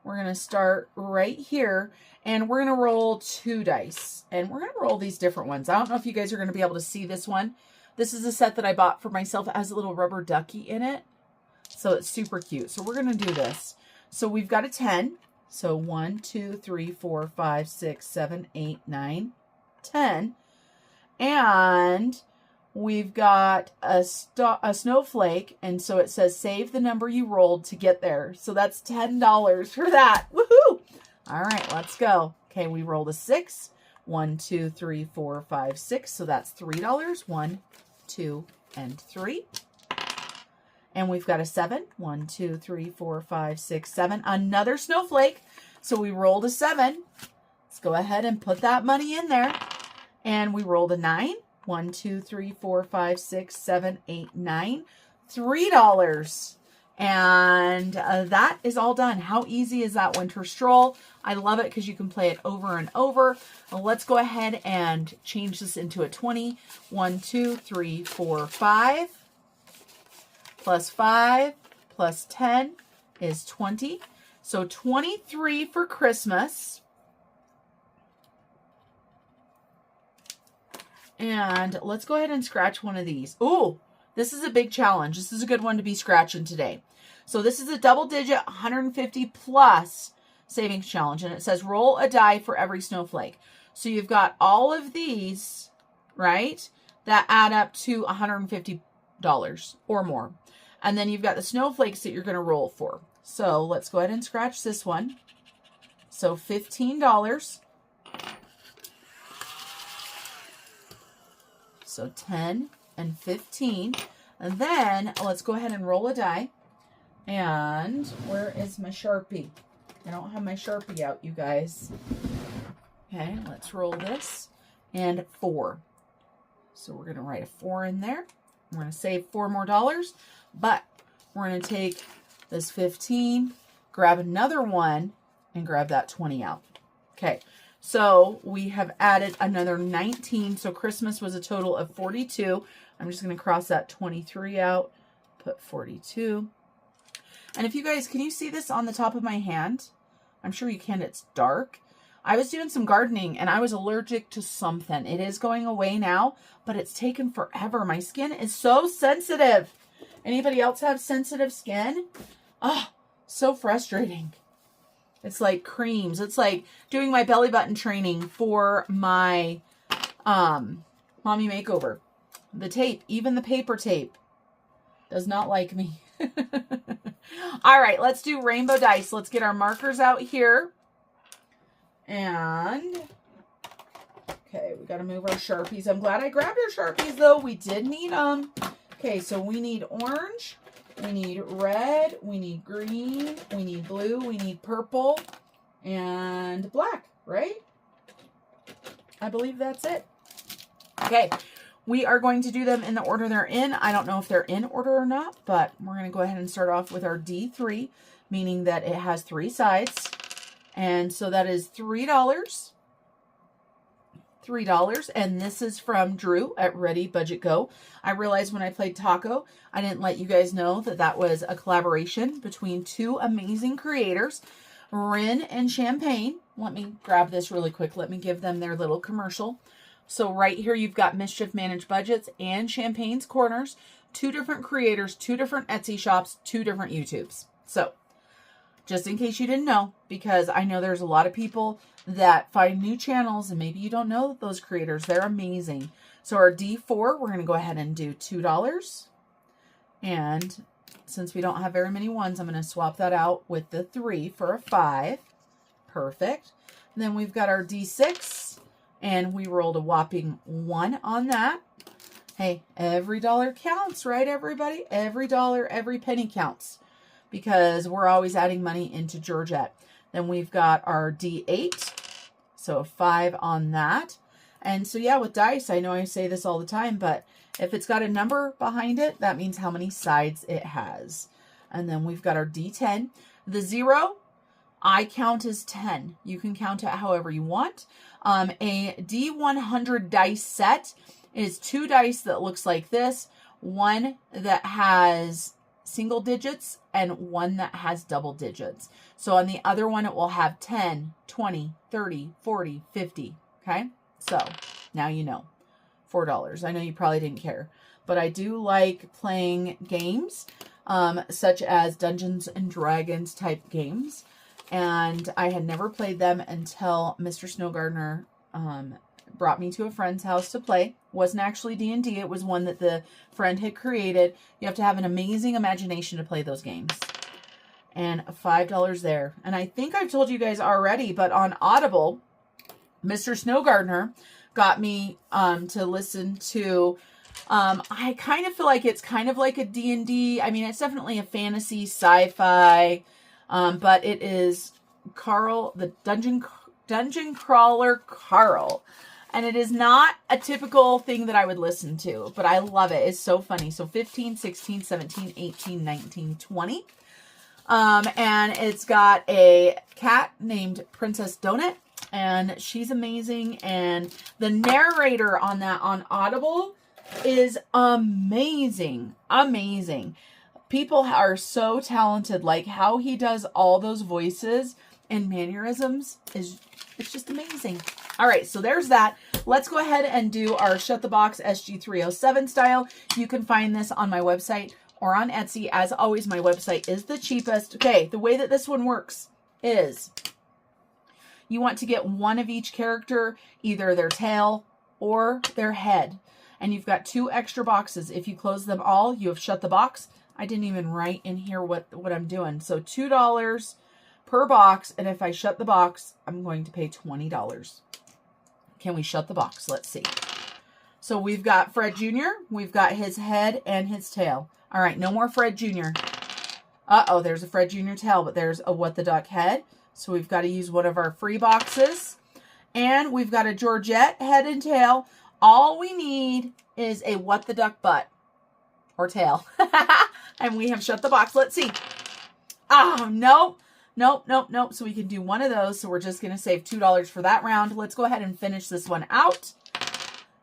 We're going to start right here and we're going to roll 2 dice and we're going to roll these different ones. I don't know if you guys are going to be able to see this one. This is a set that I bought for myself. It has a little rubber ducky in it. So it's super cute. So we're going to do this. So we've got a 10. So 1, 2, 3, 4, 5, 6, 7, 8, 9, 10. And we've got a snowflake. And so it says save the number you rolled to get there. So that's $10 for that. Woohoo! All right, let's go. Okay, we rolled a 6. 1, 2, 3, 4, 5, 6. So that's $3. 1, 2, and 3. And we've got a 7. 1, 2, 3, 4, 5, 6, 7. Another snowflake. So we rolled a 7. Let's go ahead and put that money in there. And we rolled a 9. 1, 2, 3, 4, 5, 6, 7, 8, 9. $3. And that is all done. How easy is that winter stroll? I love it because you can play it over and over. Well, let's go ahead and change this into a 20. 1, 2, 3, 4, 5. Plus 5 plus 10 is 20. So 23 for Christmas. And let's go ahead and scratch one of these. Ooh, this is a big challenge. This is a good one to be scratching today. So this is a double digit 150 plus savings challenge. And it says roll a die for every snowflake. So you've got all of these, right, that add up to $150 or more. And then you've got the snowflakes that you're going to roll for. So let's go ahead and scratch this one. So $15. So 10 and 15. And then let's go ahead and roll a die. And where is my Sharpie? I don't have my Sharpie out, you guys. Okay, let's roll this. And 4. So we're going to write a 4 in there. We're going to save $4 more. But we're going to take this 15, grab another one, and grab that 20 out. Okay, so we have added another 19. So Christmas was a total of 42. I'm just going to cross that 23 out, put 42. And if you guys, can you see this on the top of my hand? I'm sure you can. It's dark. I was doing some gardening and I was allergic to something. It is going away now, but it's taken forever. My skin is so sensitive. Anybody else have sensitive skin? Oh, so frustrating. It's like creams. It's like doing my belly button training for my mommy makeover. The tape, even the paper tape, does not like me. All right, let's do rainbow dice. Let's get our markers out here. And, okay, we got to move our Sharpies. I'm glad I grabbed our Sharpies, though. We did need them. Okay, so we need orange, we need red, we need green, we need blue, we need purple, and black, right? I believe that's it. Okay, we are going to do them in the order they're in. I don't know if they're in order or not, but we're going to go ahead and start off with our D3, meaning that it has 3 sides. And so that is $3. $3. And this is from Drew at Ready Budget Go. I realized when I played Taco, I didn't let you guys know that that was a collaboration between 2 amazing creators, Rin and Champagne. Let me grab this really quick. Let me give them their little commercial. So right here, you've got Mischief Managed Budgets and Champagne's Corners. 2 different creators, 2 different Etsy shops, 2 different YouTubes. So just in case you didn't know, because I know there's a lot of people that find new channels and maybe you don't know those creators. They're amazing. So our D4, we're going to go ahead and do $2. And since we don't have very many ones, I'm going to swap that out with the 3 for a 5. Perfect. And then we've got our D6 and we rolled a whopping 1 on that. Hey, every dollar counts, right, everybody? Every dollar, every penny counts, because we're always adding money into Georgette. Then we've got our D8, so a 5 on that. And so, yeah, with dice, I know I say this all the time, but if it's got a number behind it, that means how many sides it has. And then we've got our D10. The 0, I count as 10. You can count it however you want. A D100 dice set is 2 dice that looks like this. One that has single digits and one that has double digits. So on the other one, it will have 10, 20, 30, 40, 50. Okay. So now you know. $4. I know you probably didn't care, but I do like playing games, such as Dungeons and Dragons type games. And I had never played them until Mr. Snow Gardener, brought me to a friend's house to play. Wasn't actually D&D. It was one that the friend had created. You have to have an amazing imagination to play those games. And $5 there. And I think I've told you guys already, but on Audible, Mr. Snow Gardener got me to listen to, I kind of feel like it's kind of like a D&D. I mean, it's definitely a fantasy, sci-fi, but it is Carl, the Dungeon Crawler Carl. And it is not a typical thing that I would listen to, but I love it. It's so funny. So 15, 16, 17, 18, 19, 20. And it's got a cat named Princess Donut, and she's amazing. And the narrator on that on Audible is amazing. Amazing. People are so talented. Like how he does all those voices and mannerisms it's just amazing. All right, so there's that. Let's go ahead and do our Shut the Box SG307 style. You can find this on my website or on Etsy. As always, my website is the cheapest. Okay, the way that this one works is you want to get one of each character, either their tail or their head. And you've got 2 extra boxes. If you close them all, you have shut the box. I didn't even write in here what I'm doing. So $2 per box. And if I shut the box, I'm going to pay $20. Can we shut the box? Let's see. So we've got Fred Jr. We've got his head and his tail. All right, no more Fred Jr. Uh-oh, there's a Fred Jr. tail, but there's a What the Duck head. So we've got to use one of our free boxes. And we've got a Georgette head and tail. All we need is a What the Duck butt or tail. And we have shut the box. Let's see. Oh, nope. Nope, nope, nope. So we can do one of those. So we're just going to save $2 for that round. Let's go ahead and finish this one out.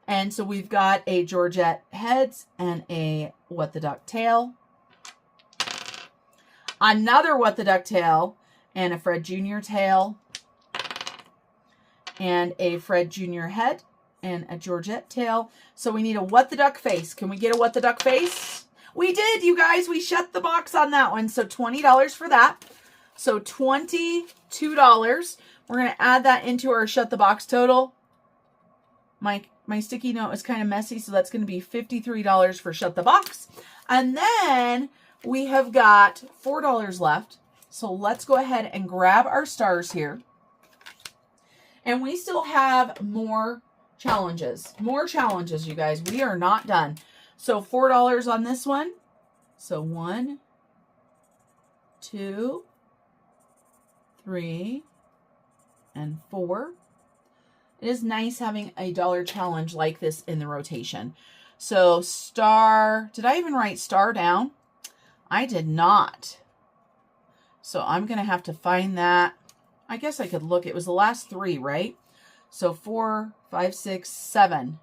And so we've got a Georgette heads and a What the Duck tail. Another What the Duck tail and a Fred Jr. tail. And a Fred Jr. head and a Georgette tail. So we need a What the Duck face. Can we get a What the Duck face? We did, you guys. We shut the box on that one. So $20 for that. So $22. We're going to add that into our shut the box total. My sticky note is kind of messy, so that's going to be $53 for shut the box. And then we have got $4 left. So let's go ahead and grab our stars here. And we still have more challenges. More challenges, you guys. We are not done. So $4 on this one. So 1, 2, 3, and 4. It is nice having a dollar challenge like this in the rotation. So star, did I even write star down? I did not. So I'm going to have to find that. I guess I could look. It was the last 3, right? So 4, 5, 6, 7.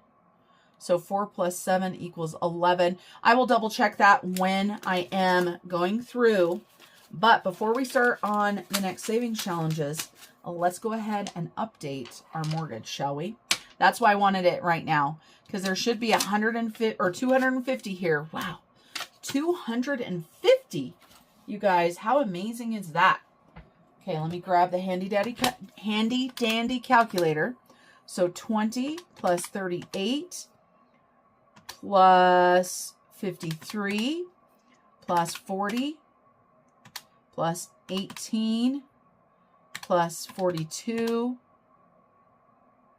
So 4 plus 7 equals 11. I will double check that when I am going through. But before we start on the next savings challenges, let's go ahead and update our mortgage, shall we? That's why I wanted it right now, because there should be 150 or 250 here. Wow, 250. You guys, how amazing is that? Okay, let me grab the handy dandy calculator. So 20 plus 38 plus 53 plus 40 plus 18 plus 42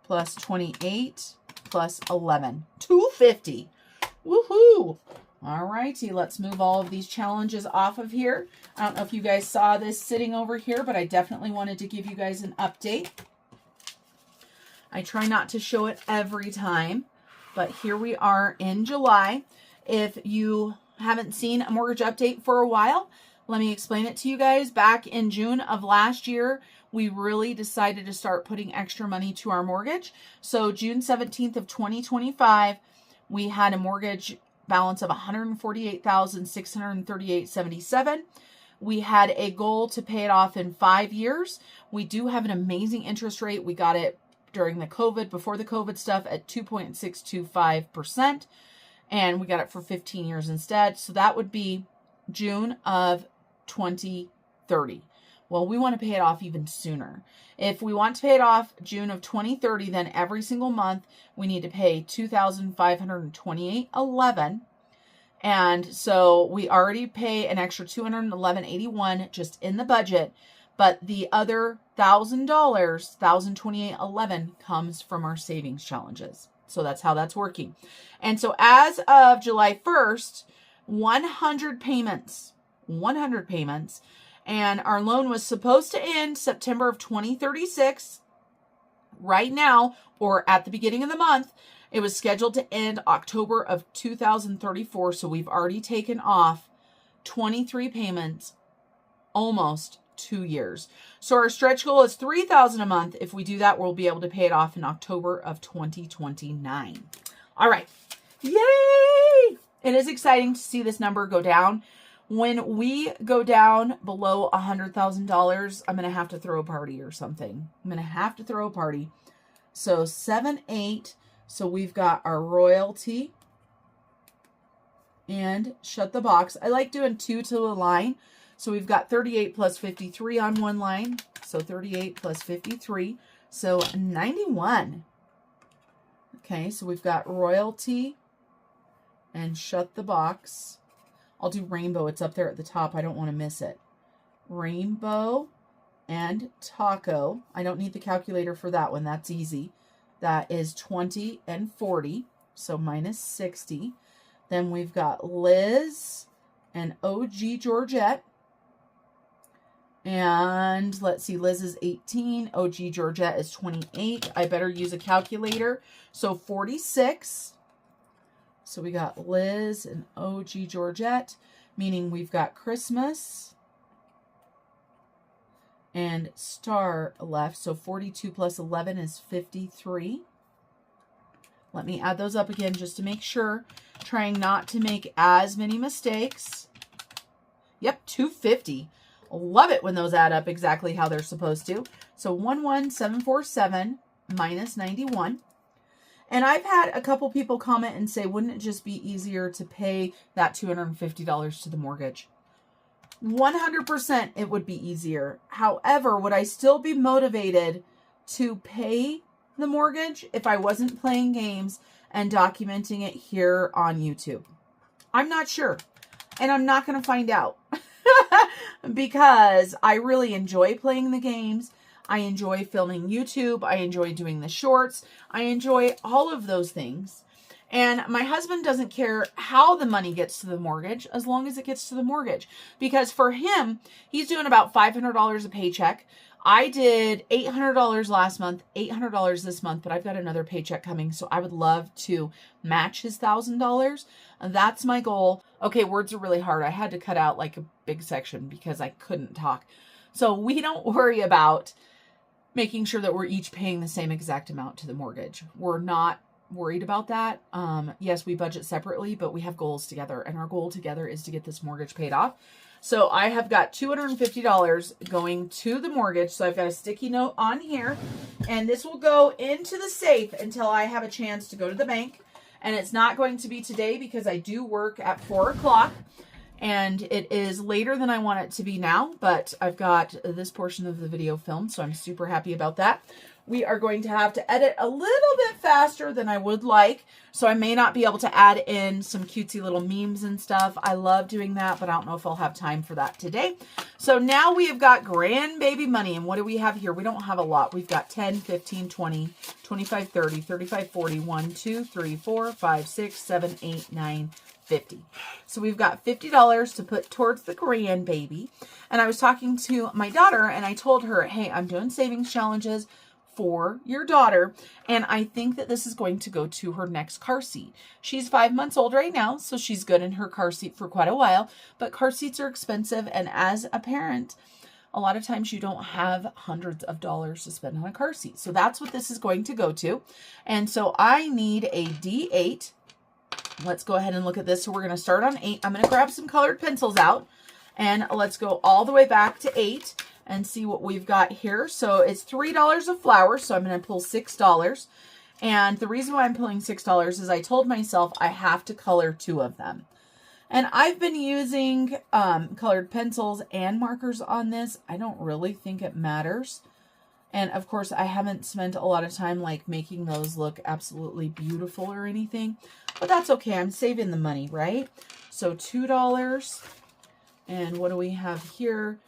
plus 28 plus 11. 250. Woohoo! All righty, let's move all of these challenges off of here. I don't know if you guys saw this sitting over here, but I definitely wanted to give you guys an update. I try not to show it every time, but here we are in July. If you haven't seen a mortgage update for a while, let me explain it to you guys. Back in June of last year, we really decided to start putting extra money to our mortgage. So June 17th of 2025, we had a mortgage balance of $148,638.77. We had a goal to pay it off in 5 years. We do have an amazing interest rate. We got it during the COVID, before the COVID stuff, at 2.625%. And we got it for 15 years instead. So that would be June of 2030. Well, we want to pay it off even sooner. If we want to pay it off June of 2030, then every single month we need to pay $2,528.11. And so we already pay an extra $211.81 just in the budget, but the other $1,000, $1,028.11 comes from our savings challenges. So that's how that's working. And so as of July 1st, 100 payments, And our loan was supposed to end September of 2036. Right now, or at the beginning of the month, it was scheduled to end October of 2034. So we've already taken off 23 payments, almost 2 years. So our stretch goal is $3,000 a month. If we do that, we'll be able to pay it off in October of 2029. All right. Yay! It is exciting to see this number go down. When we go down below $100,000, I'm going to have to throw a party or something. I'm going to have to throw a party. So 7, 8. So we've got our royalty and shut the box. I like doing 2 to a line. So we've got 38 plus 53 on one line. So 38 plus 53. So 91. Okay, so we've got royalty and shut the box. I'll do rainbow. It's up there at the top. I don't want to miss it. Rainbow and taco. I don't need the calculator for that one. That's easy. That is 20 and 40. So minus 60. Then we've got Liz and OG Georgette. And let's see, Liz is 18. OG Georgette is 28. I better use a calculator. So 46. So we got Liz and OG Georgette, meaning we've got Christmas and Star left. So 42 plus 11 is 53. Let me add those up again just to make sure. Trying not to make as many mistakes. Yep, 250. Love it when those add up exactly how they're supposed to. So 11747 minus 91. And I've had a couple people comment and say, wouldn't it just be easier to pay that $250 to the mortgage? 100% it would be easier. However, would I still be motivated to pay the mortgage if I wasn't playing games and documenting it here on YouTube? I'm not sure. And I'm not going to find out. Because I really enjoy playing the games. I enjoy filming YouTube. I enjoy doing the shorts. I enjoy all of those things. And my husband doesn't care how the money gets to the mortgage as long as it gets to the mortgage. Because for him, he's doing about $500 a paycheck. I did $800 last month, $800 this month, but I've got another paycheck coming. So I would love to match his $1,000. And that's my goal. Okay, words are really hard. I had to cut out like a big section because I couldn't talk. So we don't worry about making sure that we're each paying the same exact amount to the mortgage. We're not worried about that. Yes, we budget separately, but we have goals together, and our goal together is to get this mortgage paid off. So I have got $250 going to the mortgage. So I've got a sticky note on here, and this will go into the safe until I have a chance to go to the bank. And it's not going to be today because I do work at 4 o'clock. And it is later than I want it to be now, but I've got this portion of the video filmed, so I'm super happy about that. We are going to have to edit a little bit faster than I would like, so I may not be able to add in some cutesy little memes and stuff. I love doing that, but I don't know if I'll have time for that today. So now we have got grandbaby money, and what do we have here? We don't have a lot. We've got 10, 15, 20, 25, 30, 35, 40, 1, 2, 3, 4, 5, 6, 7, 8, 9, 50. So we've got $50 to put towards the grandbaby. And I was talking to my daughter and I told her, hey, I'm doing savings challenges for your daughter. And I think that this is going to go to her next car seat. She's 5 months old right now, so she's good in her car seat for quite a while. But car seats are expensive. And as a parent, a lot of times you don't have hundreds of dollars to spend on a car seat. So that's what this is going to go to. And so I need a D8. Let's go ahead and look at this. So we're going to start on 8. I'm going to grab some colored pencils out and let's go all the way back to 8 and see what we've got here. So it's $3 of flour. So I'm going to pull $6. And the reason why I'm pulling $6 is I told myself I have to color 2 of them. And I've been using colored pencils and markers on this. I don't really think it matters. And of course, I haven't spent a lot of time like making those look absolutely beautiful or anything, but that's okay. I'm saving the money, right? So $2. And what do we have here?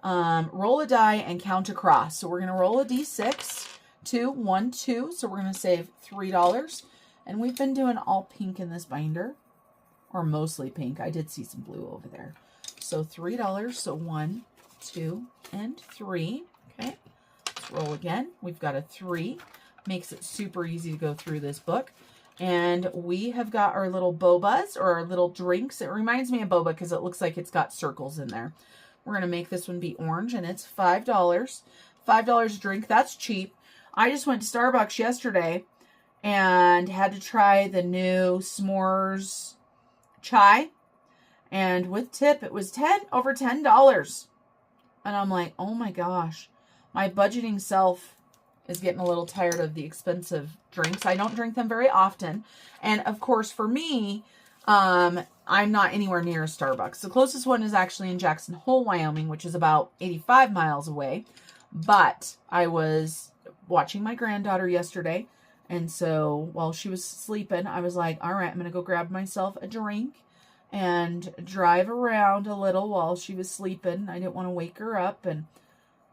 Roll a die and count across. So we're going to roll a D6, 2, 1, 2. So we're going to save $3. And we've been doing all pink in this binder, or mostly pink. I did see some blue over there. So $3. So 1, 2, and 3. Okay, let's roll again. We've got a 3. Makes it super easy to go through this book. And we have got our little bobas, or our little drinks. It reminds me of boba because it looks like it's got circles in there. We're going to make this one be orange, and it's $5. $5 a drink. That's cheap. I just went to Starbucks yesterday and had to try the new s'mores chai. And with tip, it was over $10. And I'm like, oh my gosh, my budgeting self is getting a little tired of the expensive drinks. I don't drink them very often. And of course, for me, I'm not anywhere near a Starbucks. The closest one is actually in Jackson Hole, Wyoming, which is about 85 miles away. But I was watching my granddaughter yesterday. And so while she was sleeping, I was like, all right, I'm going to go grab myself a drink and drive around a little while she was sleeping. I didn't want to wake her up and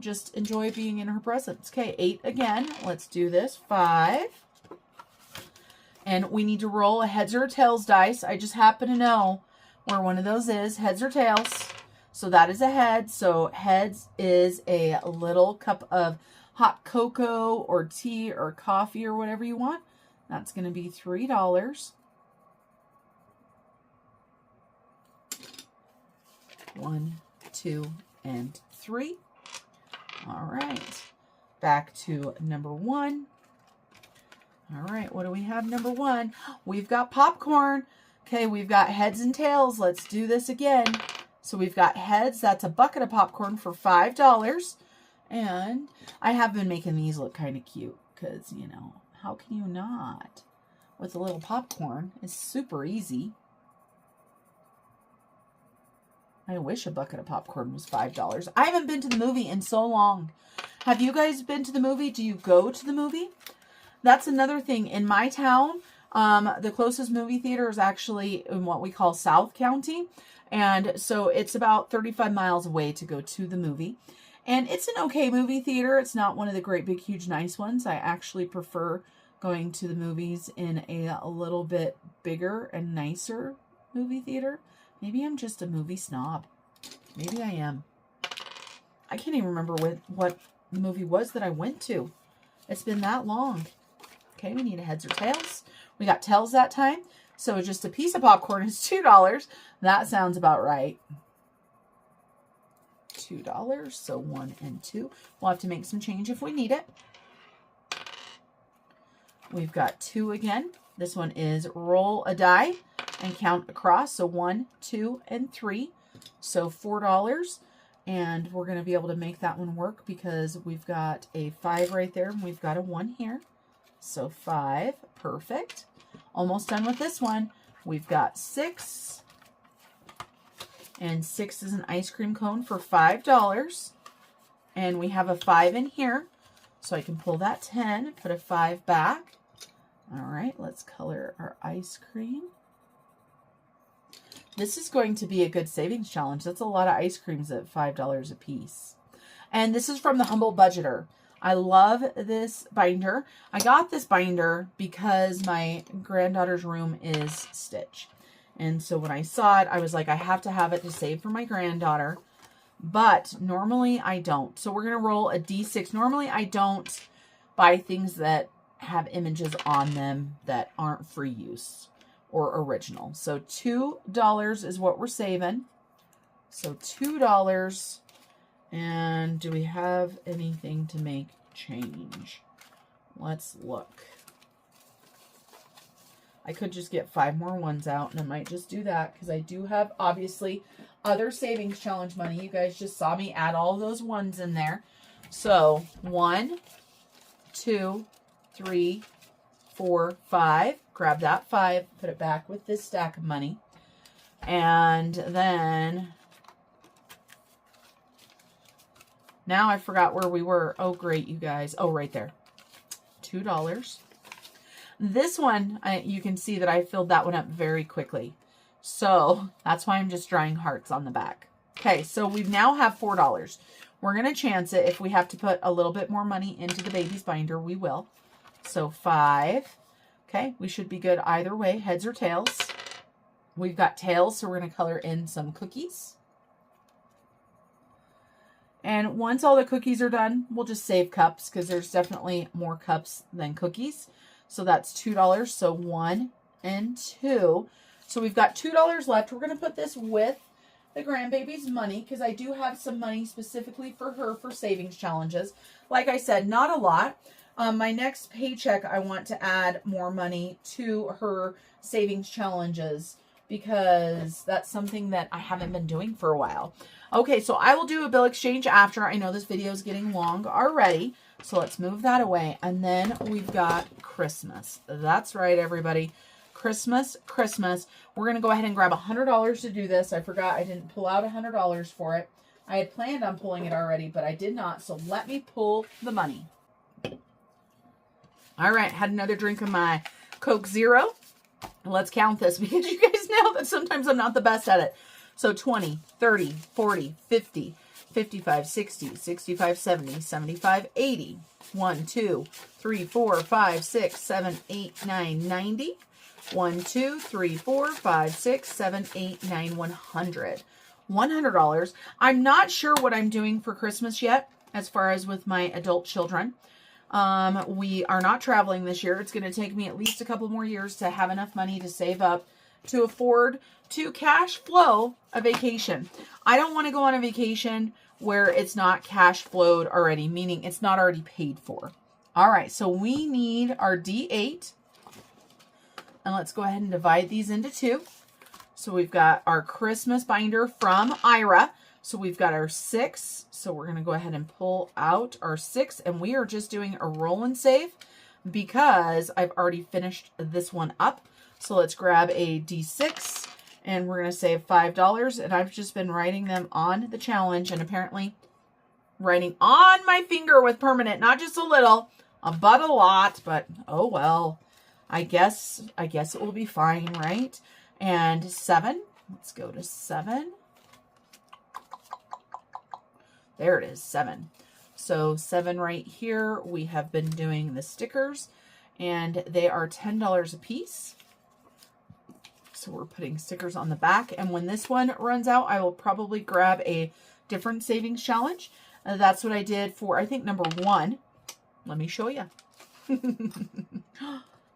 just enjoy being in her presence. Okay, 8 again. Let's do this. 5. And we need to roll a heads or tails dice. I just happen to know where one of those is, heads or tails. So that is a head. So heads is a little cup of hot cocoa or tea or coffee or whatever you want. That's going to be $3. 1, 2, and 3. All right, back to number 1. All right, what do we have number 1? We've got popcorn. Okay, we've got heads and tails. Let's do this again. So we've got heads. That's a bucket of popcorn for $5. And I have been making these look kind of cute because, you know, how can you not? With a little popcorn, it's super easy. I wish a bucket of popcorn was $5. I haven't been to the movie in so long. Have you guys been to the movie? Do you go to the movie? That's another thing. In my town, the closest movie theater is actually in what we call South County. And so it's about 35 miles away to go to the movie. And it's an okay movie theater. It's not one of the great, big, huge, nice ones. I actually prefer going to the movies in a little bit bigger and nicer movie theater. Maybe I'm just a movie snob. Maybe I am. I can't even remember what the movie was that I went to. It's been that long. Okay, we need a heads or tails. We got tails that time. So just a piece of popcorn is $2. That sounds about right. $2. So 1 and 2. We'll have to make some change if we need it. We've got 2 again. This one is roll a die and count across. So 1, 2, and 3. So $4. And we're going to be able to make that one work because we've got a 5 right there and we've got a 1 here. So 5. Perfect. Almost done with this one. We've got 6. And 6 is an ice cream cone for $5. And we have a 5 in here. So I can pull that 10 and put a 5 back. All right, let's color our ice cream. This is going to be a good savings challenge. That's a lot of ice creams at $5 a piece. And this is from the Humble Budgeter. I love this binder. I got this binder because my granddaughter's room is stitch. And so when I saw it, I was like, I have to have it to save for my granddaughter. But normally I don't. So we're going to roll a D6. Normally I don't buy things that have images on them that aren't free use or original. So $2 is what we're saving. So $2. And do we have anything to make change? Let's look. I could just get 5 more ones out, and I might just do that because I do have, obviously, other savings challenge money. You guys just saw me add all those ones in there. So 1, 2, 3, 4, 5. Grab that 5, put it back with this stack of money. And then, now I forgot where we were. Oh, great, you guys. Oh, right there. $2. This one, you can see that I filled that one up very quickly. So that's why I'm just drawing hearts on the back. Okay, so we now have $4. We're going to chance it. If we have to put a little bit more money into the baby's binder, we will. So 5. Okay, we should be good either way, heads or tails. We've got tails, so we're going to color in some cookies. And once all the cookies are done, we'll just save cups because there's definitely more cups than cookies. So that's $2. So 1 and 2. So we've got $2 left. We're going to put this with the grandbaby's money because I do have some money specifically for her for savings challenges. Like I said, not a lot. My next paycheck, I want to add more money to her savings challenges because that's something that I haven't been doing for a while. Okay, so I will do a bill exchange after. I know this video is getting long already, so let's move that away. And then we've got Christmas. That's right, everybody. Christmas. We're going to go ahead and grab $100 to do this. I forgot I didn't pull out $100 for it. I had planned on pulling it already, but I did not. So let me pull the money. All right, had another drink of my Coke Zero. Let's count this because you guys know that sometimes I'm not the best at it. So 20, 30, 40, 50, 55, 60, 65, 70, 75, 80. 1, 2, 3, 4, 5, 6, 7, 8, 9, 90. 1, 2, 3, 4, 5, 6, 7, 8, 9, 100. $100. I'm not sure what I'm doing for Christmas yet as far as with my adult children. We are not traveling this year. It's going to take me at least a couple more years to have enough money to save up to afford to cash flow a vacation. I don't want to go on a vacation where it's not cash flowed already, meaning it's not already paid for. All right, so we need our D8. And let's go ahead and divide these into 2. So we've got our Christmas binder from Ira. So we've got our 6. So we're going to go ahead and pull out our 6. And we are just doing a roll and save because I've already finished this one up. So let's grab a D6 and we're going to save $5. And I've just been writing them on the challenge and apparently writing on my finger with permanent, not just a little, but a lot, but oh well. I guess it will be fine, right? And 7. Let's go to 7. There it is, 7. So 7 right here. We have been doing the stickers, and they are $10 a piece. So we're putting stickers on the back. And when this one runs out, I will probably grab a different savings challenge. That's what I did for, I think, number 1. Let me show you.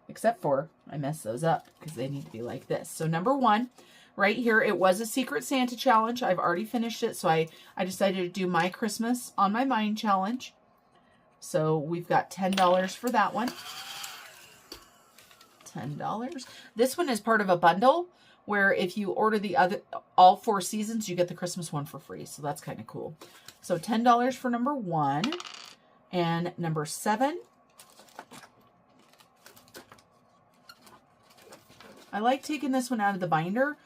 Except for I messed those up because they need to be like this. So number 1, right here, it was a Secret Santa challenge. I've already finished it. So I decided to do my Christmas on my mind challenge. So we've got $10 for that one. $10. This one is part of a bundle where if you order all 4 seasons, you get the Christmas one for free. So that's kind of cool. So $10 for number 1 and number 7. I like taking this one out of the binder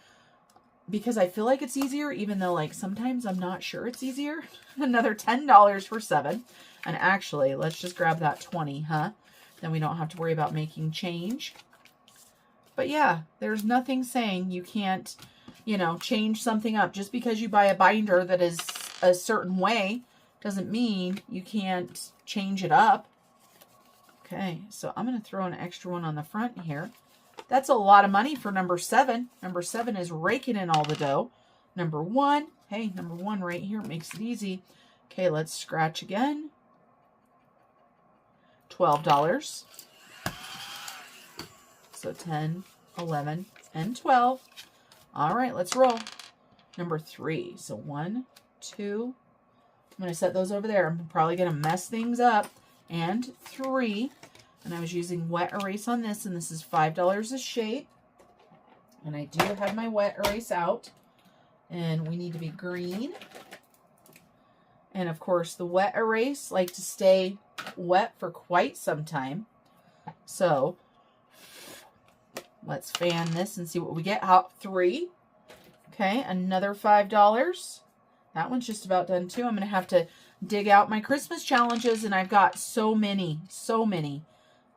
because I feel like it's easier, even though like sometimes I'm not sure it's easier. Another $10 for 7. And actually, let's just grab that 20, huh? Then we don't have to worry about making change. But yeah, there's nothing saying you can't, change something up. Just because you buy a binder that is a certain way doesn't mean you can't change it up. Okay, so I'm going to throw an extra one on the front here. That's a lot of money for number 7. Number 7 is raking in all the dough. Number 1, hey, number 1 right here makes it easy. Okay, let's scratch again. $12. So 10, 11, and 12. All right, let's roll. Number 3. So 1, 2. I'm going to set those over there. I'm probably going to mess things up. And 3. And I was using wet erase on this, and this is $5 a shape. And I do have my wet erase out. And we need to be green. And of course, the wet erase like to stay wet for quite some time. So let's fan this and see what we get. 3. Okay, another $5. That one's just about done too. I'm going to have to dig out my Christmas challenges, and I've got so many.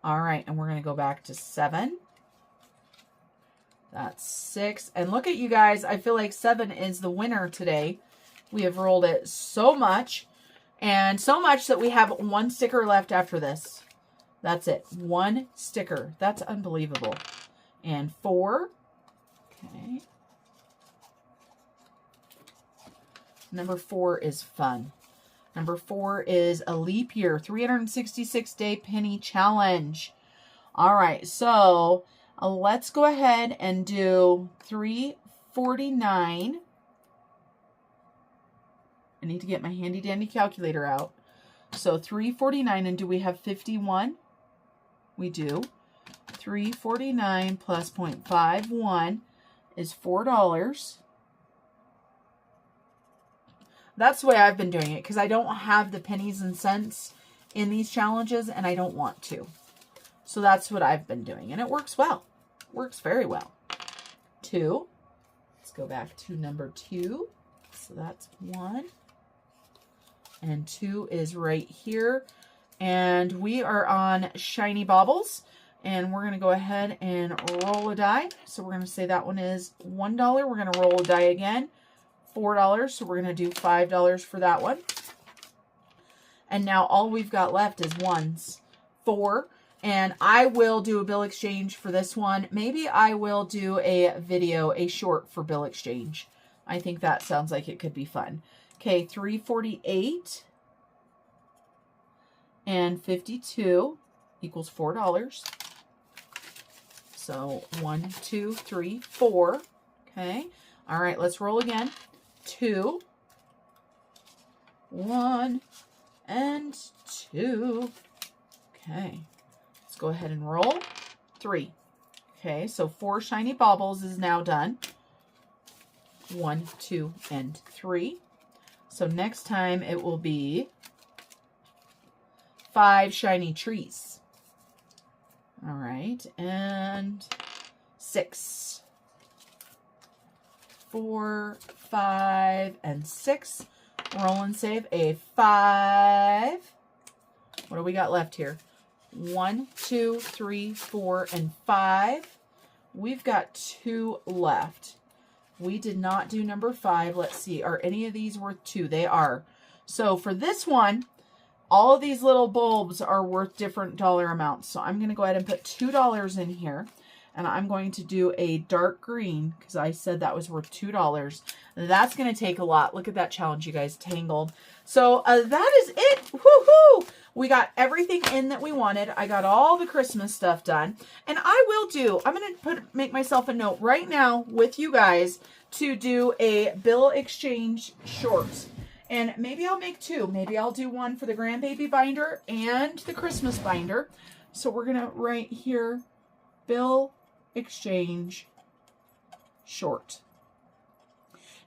All right, and we're going to go back to 7. That's 6. And look at you guys. I feel like 7 is the winner today. We have rolled it so much, and so much that we have 1 sticker left after this. That's it. 1 sticker. That's unbelievable. And 4. Okay. Number 4 is fun. Number 4 is a leap year, 366-day penny challenge. All right, so let's go ahead and do $3.49. I need to get my handy dandy calculator out. So $3.49, and do we have 51? We do. $3.49 plus 0.51 is $4. That's the way I've been doing it, because I don't have the pennies and cents in these challenges, and I don't want to. So that's what I've been doing, and it works well. Works very well. 2. Let's go back to number 2. So that's 1. And 2 is right here. And we are on Shiny Baubles. And we're going to go ahead and roll a die. So we're going to say that one is $1. We're going to roll a die again. $4. So we're going to do $5 for that one. And now all we've got left is ones. 4. And I will do a bill exchange for this one. Maybe I will do a video, a short for bill exchange. I think that sounds like it could be fun. Okay, $3.48 and 52 equals $4. So 1, 2, 3, 4. Okay. All right, let's roll again. 2, 1, and 2. Okay. Let's go ahead and roll. 3. Okay, so 4 shiny baubles is now done. 1, 2, and 3. So next time it will be 5 shiny trees. All right, and 6. 4, 5, and 6. Roll and save a 5. What do we got left here? 1, 2, 3, 4, and 5. We've got 2 left. We did not do number 5. Let's see. Are any of these worth 2? They are. So for this one, all of these little bulbs are worth different dollar amounts. So I'm going to go ahead and put $2 in here. And I'm going to do a dark green because I said that was worth $2. That's going to take a lot. Look at that challenge, you guys. Tangled. So that is it. Woohoo! We got everything in that we wanted. I got all the Christmas stuff done. And I'm going to make myself a note right now with you guys to do a bill exchange short. And maybe I'll make 2. Maybe I'll do one for the grandbaby binder and the Christmas binder. So we're going to write here, bill exchange short.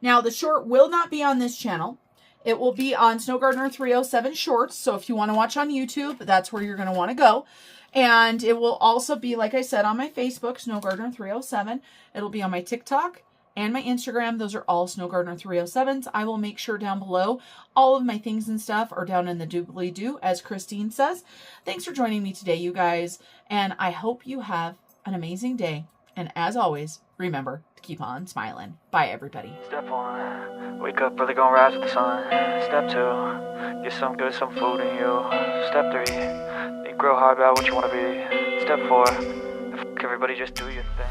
Now the short will not be on this channel. It will be on Snow Gardener 307 Shorts. So if you want to watch on YouTube, that's where you're going to want to go. And it will also be, like I said, on my Facebook, Snow Gardener 307. It'll be on my TikTok and my Instagram. Those are all Snow Gardener 307s. I will make sure down below all of my things and stuff are down in the doobly-doo, as Christine says. Thanks for joining me today, you guys. And I hope you have an amazing day. And as always, remember to keep on smiling. Bye, everybody. Step 1, wake up early, gonna rise with the sun. Step 2, get some food in you. Step 3, think real hard about what you want to be. Step 4, everybody just do your thing.